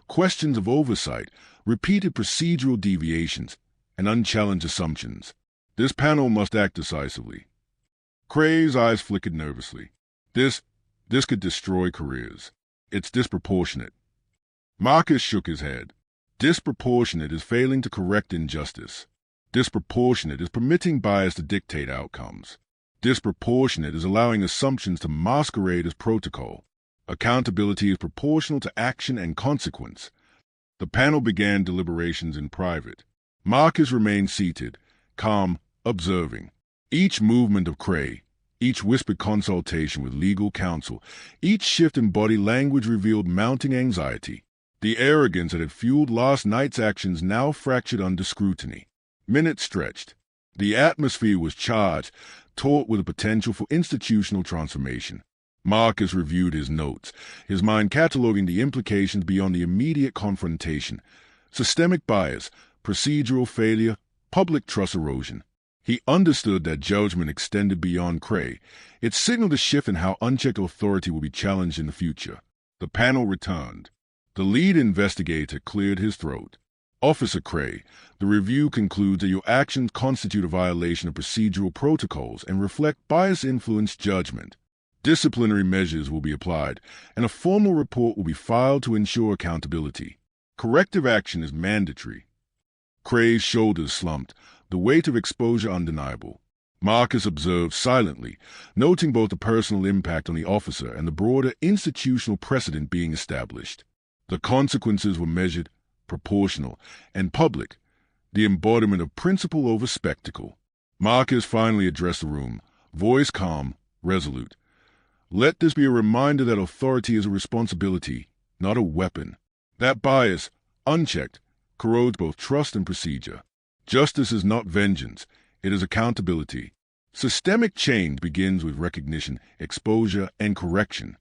questions of oversight, repeated procedural deviations, and unchallenged assumptions. This panel must act decisively." Cray's eyes flickered nervously. This could destroy careers. It's disproportionate." Marcus shook his head. "Disproportionate is failing to correct injustice. Disproportionate is permitting bias to dictate outcomes. Disproportionate is allowing assumptions to masquerade as protocol. Accountability is proportional to action and consequence. The panel began deliberations in private. Marcus remained seated, calm, observing. Each movement of Cray, each whispered consultation with legal counsel, each shift in body language revealed mounting anxiety. The arrogance that had fueled last night's actions now fractured under scrutiny. Minutes stretched. The atmosphere was charged, taut with the potential for institutional transformation. Marcus reviewed his notes, his mind cataloging the implications beyond the immediate confrontation. Systemic bias, procedural failure, public trust erosion. He understood that judgment extended beyond Cray. It signaled a shift in how unchecked authority will be challenged in the future. The panel returned. The lead investigator cleared his throat. Officer Cray, the review concludes that your actions constitute a violation of procedural protocols and reflect bias-influenced judgment. Disciplinary measures will be applied, and a formal report will be filed to ensure accountability. Corrective action is mandatory. Cray's shoulders slumped, the weight of exposure undeniable. Marcus observed silently, noting both the personal impact on the officer and the broader institutional precedent being established. The consequences were measured, proportional, and public, the embodiment of principle over spectacle. Marcus finally addressed the room, voice calm, resolute. Let this be a reminder that authority is a responsibility, not a weapon. That bias, unchecked, corrodes both trust and procedure. Justice is not vengeance, it is accountability. Systemic change begins with recognition, exposure, and correction.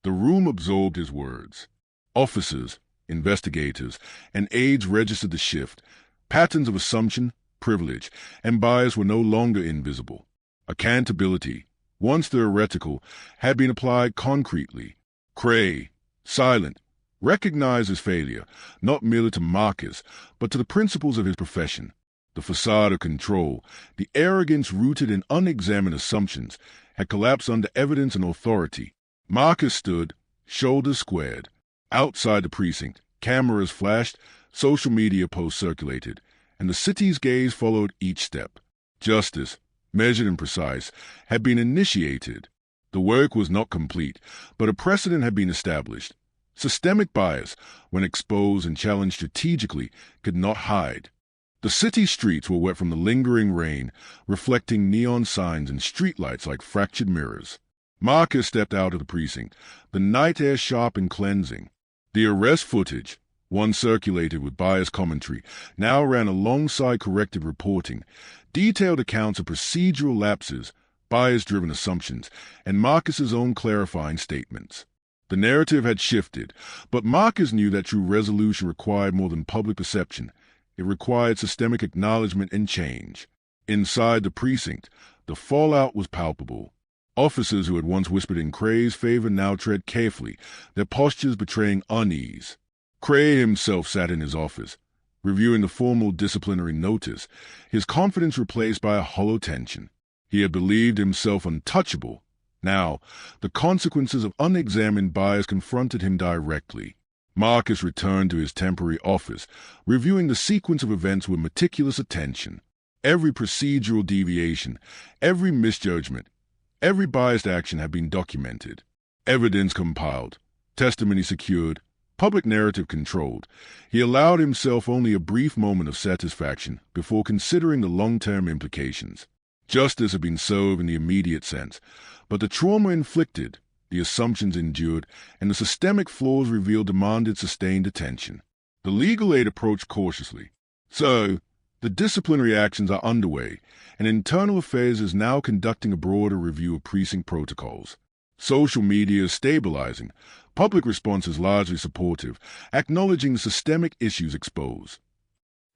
The room absorbed his words. Officers, investigators, and aides registered the shift. Patterns of assumption, privilege, and bias were no longer invisible. Accountability, once theoretical, had been applied concretely. Cray, silent, recognized his failure, not merely to Marcus, but to the principles of his profession. The facade of control, the arrogance rooted in unexamined assumptions, had collapsed under evidence and authority. Marcus stood, shoulders squared. Outside the precinct, cameras flashed, social media posts circulated, and the city's gaze followed each step. Justice, measured and precise, had been initiated. The work was not complete, but a precedent had been established. Systemic bias, when exposed and challenged strategically, could not hide. The city streets were wet from the lingering rain, reflecting neon signs and streetlights like fractured mirrors. Marcus stepped out of the precinct, the night air sharp and cleansing. The arrest footage, once circulated with biased commentary, now ran alongside corrective reporting, detailed accounts of procedural lapses, bias-driven assumptions, and Marcus's own clarifying statements. The narrative had shifted, but Marcus knew that true resolution required more than public perception. It required systemic acknowledgement and change. Inside the precinct, the fallout was palpable. Officers who had once whispered in Cray's favor now tread carefully, their postures betraying unease. Cray himself sat in his office, reviewing the formal disciplinary notice, his confidence replaced by a hollow tension. He had believed himself untouchable. Now, the consequences of unexamined bias confronted him directly. Marcus returned to his temporary office, reviewing the sequence of events with meticulous attention. Every procedural deviation, every misjudgment, every biased action had been documented. Evidence compiled, testimony secured, public narrative controlled. He allowed himself only a brief moment of satisfaction before considering the long-term implications. Justice had been served in the immediate sense, but the trauma inflicted, the assumptions endured, and the systemic flaws revealed demanded sustained attention. The legal aid approached cautiously. So, the disciplinary actions are underway, and Internal Affairs is now conducting a broader review of precinct protocols. Social media is stabilizing. Public response is largely supportive, acknowledging the systemic issues exposed.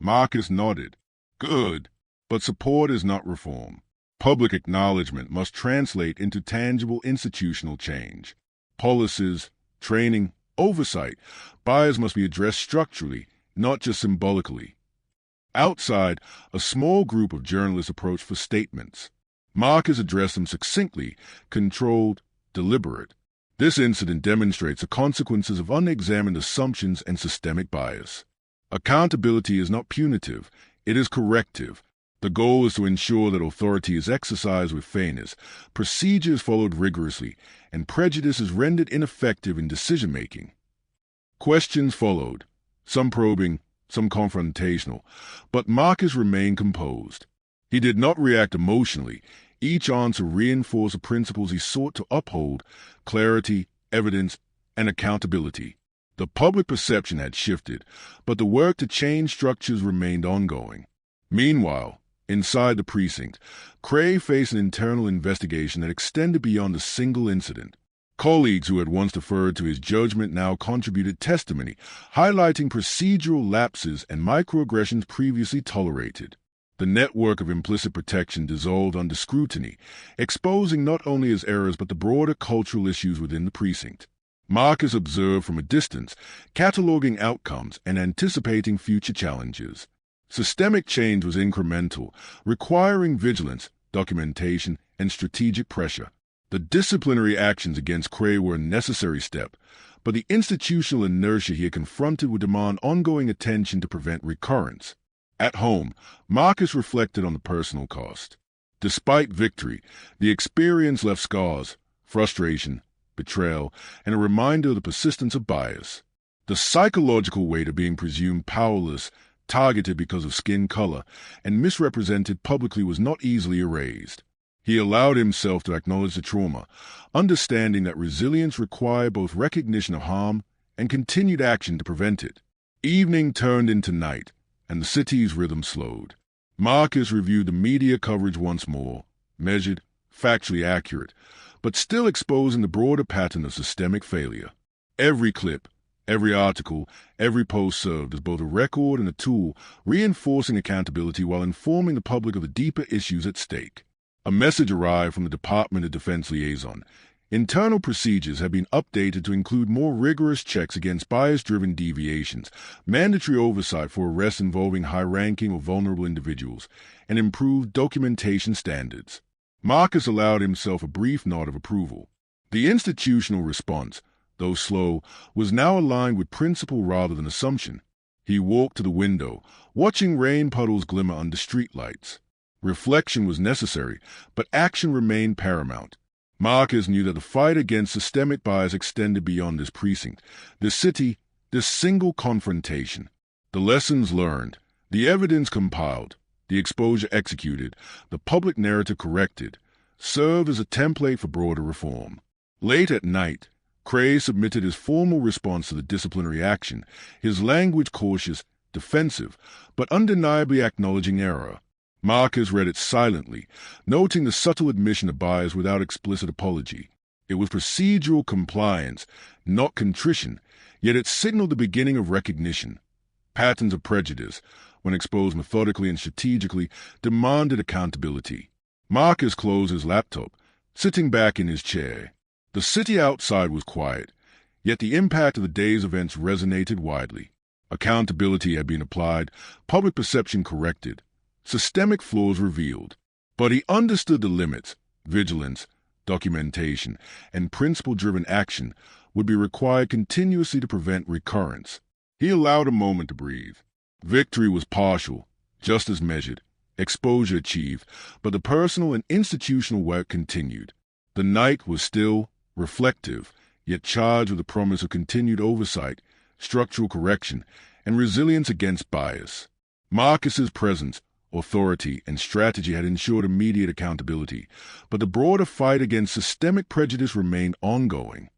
Marcus nodded. Good, but support is not reform. Public acknowledgement must translate into tangible institutional change. Policies, training, oversight, bias must be addressed structurally, not just symbolically. Outside, a small group of journalists approached for statements. Marcus addressed them succinctly, controlled, deliberate. This incident demonstrates the consequences of unexamined assumptions and systemic bias. Accountability is not punitive, it is corrective. The goal is to ensure that authority is exercised with fairness, procedure is followed rigorously, and prejudice is rendered ineffective in decision-making. Questions followed, some probing, some confrontational, but Marcus remained composed. He did not react emotionally. Each answer reinforced the principles he sought to uphold: clarity, evidence, and accountability. The public perception had shifted, but the work to change structures remained ongoing. Meanwhile, inside the precinct, Cray faced an internal investigation that extended beyond a single incident. Colleagues who had once deferred to his judgment now contributed testimony, highlighting procedural lapses and microaggressions previously tolerated. The network of implicit protection dissolved under scrutiny, exposing not only his errors but the broader cultural issues within the precinct. Marcus observed from a distance, cataloging outcomes and anticipating future challenges. Systemic change was incremental, requiring vigilance, documentation, and strategic pressure. The disciplinary actions against Cray were a necessary step, but the institutional inertia he had confronted would demand ongoing attention to prevent recurrence. At home, Marcus reflected on the personal cost. Despite victory, the experience left scars, frustration, betrayal, and a reminder of the persistence of bias. The psychological weight of being presumed powerless, targeted because of skin color, and misrepresented publicly was not easily erased. He allowed himself to acknowledge the trauma, understanding that resilience required both recognition of harm and continued action to prevent it. Evening turned into night, and the city's rhythm slowed. Marcus reviewed the media coverage once more, measured, factually accurate, but still exposing the broader pattern of systemic failure. Every clip, every article, every post served as both a record and a tool, reinforcing accountability while informing the public of the deeper issues at stake. A message arrived from the Department of Defense liaison. Internal procedures have been updated to include more rigorous checks against bias-driven deviations, mandatory oversight for arrests involving high-ranking or vulnerable individuals, and improved documentation standards. Marcus allowed himself a brief nod of approval. The institutional response, though slow, was now aligned with principle rather than assumption. He walked to the window, watching rain puddles glimmer under streetlights. Reflection was necessary, but action remained paramount. Marcus knew that the fight against systemic bias extended beyond this precinct, this city, this single confrontation. The lessons learned, the evidence compiled, the exposure executed, the public narrative corrected, served as a template for broader reform. Late at night, Cray submitted his formal response to the disciplinary action, his language cautious, defensive, but undeniably acknowledging error. Marcus read it silently, noting the subtle admission of bias without explicit apology. It was procedural compliance, not contrition, yet it signaled the beginning of recognition. Patterns of prejudice, when exposed methodically and strategically, demanded accountability. Marcus closed his laptop, sitting back in his chair. The city outside was quiet, yet the impact of the day's events resonated widely. Accountability had been applied, public perception corrected, systemic flaws revealed. But he understood the limits. Vigilance, documentation, and principle-driven action would be required continuously to prevent recurrence. He allowed a moment to breathe. Victory was partial, justice measured, exposure achieved, but the personal and institutional work continued. The night was still, reflective, yet charged with the promise of continued oversight, structural correction, and resilience against bias. Marcus's presence, authority, and strategy had ensured immediate accountability, but the broader fight against systemic prejudice remained ongoing.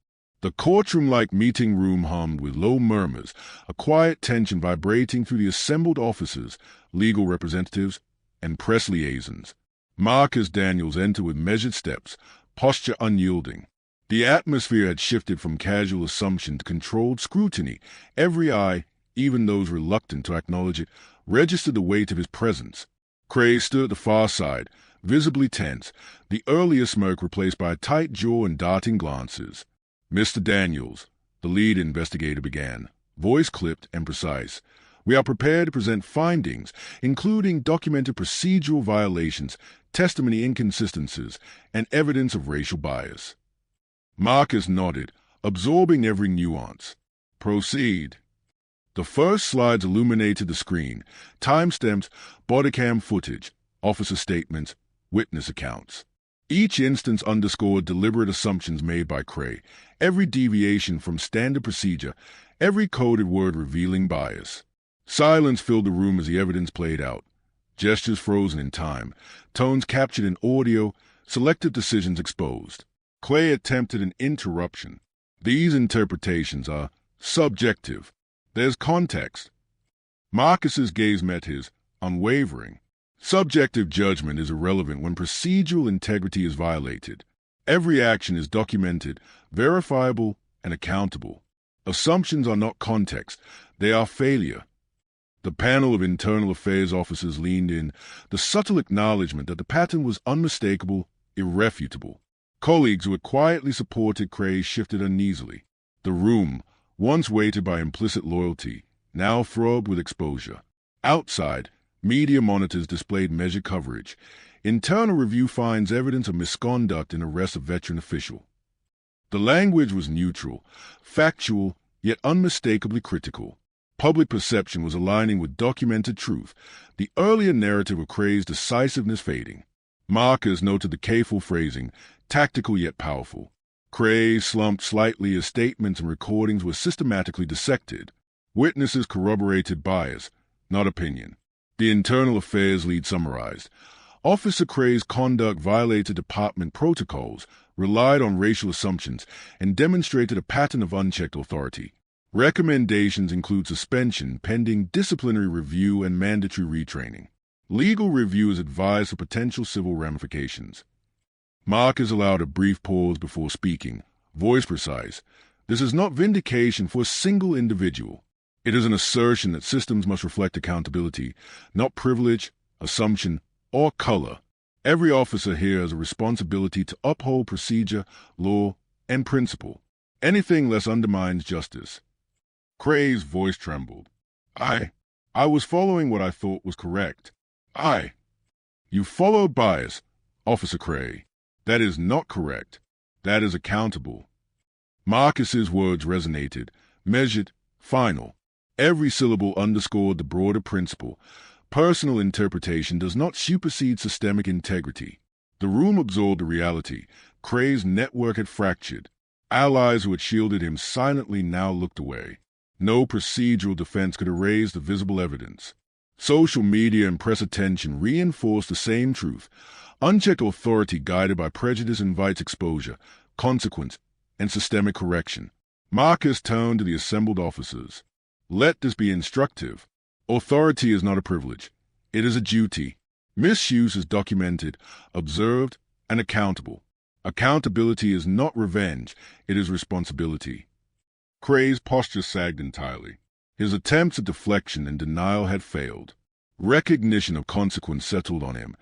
The courtroom-like meeting room hummed with low murmurs, a quiet tension vibrating through the assembled officers, legal representatives, and press liaisons. Marcus Daniels entered with measured steps, posture unyielding. The atmosphere had shifted from casual assumption to controlled scrutiny. Every eye, even those reluctant to acknowledge it, registered the weight of his presence. Cray stood at the far side, visibly tense, the earlier smirk replaced by a tight jaw and darting glances. "Mr. Daniels," the lead investigator began, voice clipped and precise, "we are prepared to present findings, including documented procedural violations, testimony inconsistencies, and evidence of racial bias." Marcus nodded, absorbing every nuance. "Proceed." The first slides illuminated the screen, timestamps, bodycam footage, officer statements, witness accounts. Each instance underscored deliberate assumptions made by Cray, every deviation from standard procedure, every coded word revealing bias. Silence filled the room as the evidence played out. Gestures frozen in time, tones captured in audio, selective decisions exposed. Clay attempted an interruption. These interpretations are subjective. There's context. Marcus's gaze met his, unwavering. Subjective judgment is irrelevant when procedural integrity is violated. Every action is documented, verifiable, and accountable. Assumptions are not context, they are failure. The panel of internal affairs officers leaned in, the subtle acknowledgement that the pattern was unmistakable, irrefutable. Colleagues who had quietly supported Cray shifted uneasily. The room, once weighted by implicit loyalty, now throbbed with exposure. Outside, media monitors displayed measured coverage. Internal review finds evidence of misconduct in arrest of veteran official. The language was neutral, factual, yet unmistakably critical. Public perception was aligning with documented truth, the earlier narrative of Cray's decisiveness fading. Marcus noted the careful phrasing, tactical yet powerful. Cray slumped slightly as statements and recordings were systematically dissected. Witnesses corroborated bias, not opinion. The internal affairs lead summarized. Officer Cray's conduct violated department protocols, relied on racial assumptions, and demonstrated a pattern of unchecked authority. Recommendations include suspension pending disciplinary review and mandatory retraining. Legal review is advised for potential civil ramifications. Marcus allowed a brief pause before speaking, voice precise. This is not vindication for a single individual. It is an assertion that systems must reflect accountability, not privilege, assumption, or color. Every officer here has a responsibility to uphold procedure, law, and principle. Anything less undermines justice. Cray's voice trembled. I was following what I thought was correct. You followed bias, Officer Cray. That is not correct. That is accountable. Marcus's words resonated, measured, final. Every syllable underscored the broader principle. Personal interpretation does not supersede systemic integrity. The room absorbed the reality. Cray's network had fractured. Allies who had shielded him silently now looked away. No procedural defense could erase the visible evidence. Social media and press attention reinforced the same truth. Unchecked authority guided by prejudice invites exposure, consequence, and systemic correction. Marcus turned to the assembled officers. Let this be instructive. Authority is not a privilege. It is a duty. Misuse is documented, observed, and accountable. Accountability is not revenge. It is responsibility. Cray's posture sagged entirely. His attempts at deflection and denial had failed. Recognition of consequence settled on him,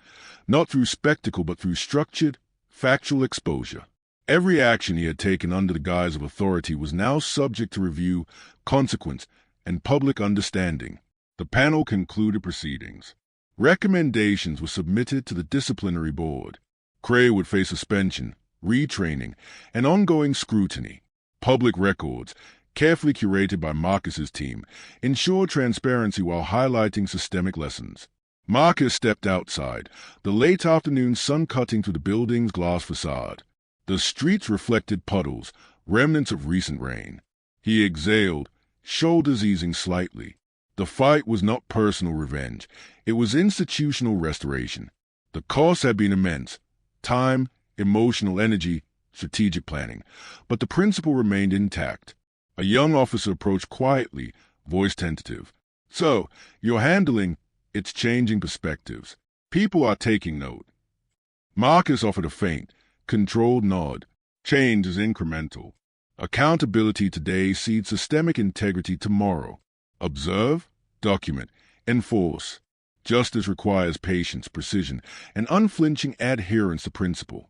not through spectacle but through structured, factual exposure. Every action he had taken under the guise of authority was now subject to review, consequence, and public understanding. The panel concluded proceedings. Recommendations were submitted to the disciplinary board. Cray would face suspension, retraining, and ongoing scrutiny. Public records, carefully curated by Marcus's team, ensured transparency while highlighting systemic lessons. Marcus stepped outside, the late afternoon sun cutting through the building's glass facade. The streets reflected puddles, remnants of recent rain. He exhaled, shoulders easing slightly. The fight was not personal revenge. It was institutional restoration. The cost had been immense. Time, emotional energy, strategic planning. But the principle remained intact. A young officer approached quietly, voice tentative. So, you're handling, it's changing perspectives. People are taking note. Marcus offered a faint, controlled nod. Change is incremental. Accountability today seeds systemic integrity tomorrow. Observe, document, enforce. Justice requires patience, precision, and unflinching adherence to principle.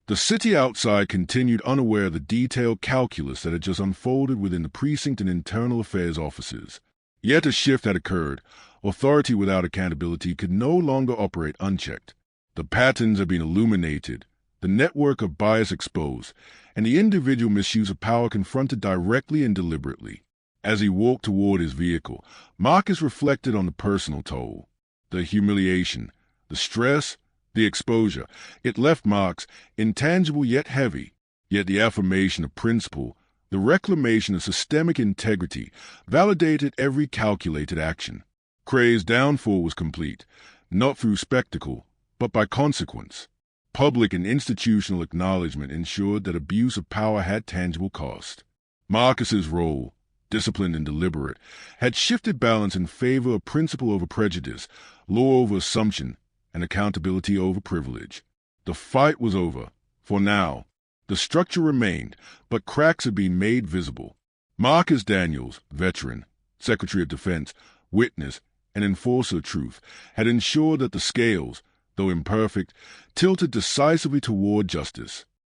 The city outside continued unaware of the detailed calculus that had just unfolded within the precinct and internal affairs offices. Yet a shift had occurred. Authority without accountability could no longer operate unchecked. The patterns had been illuminated, the network of bias exposed, and the individual misuse of power confronted directly and deliberately. As he walked toward his vehicle, Marcus reflected on the personal toll, the humiliation, The stress, the exposure, it left marks, intangible yet heavy. Yet the affirmation of principle, the reclamation of systemic integrity, validated every calculated action. Cray's downfall was complete, not through spectacle, but by consequence. Public and institutional acknowledgement ensured that abuse of power had tangible cost. Marcus's role, disciplined and deliberate, had shifted balance in favor of principle over prejudice, law over assumption, and accountability over privilege. The fight was over, for now. The structure remained, but cracks had been made visible. Marcus Daniels, veteran, Secretary of Defense, witness, and enforcer of truth, had ensured that the scales, though imperfect, tilted decisively toward justice.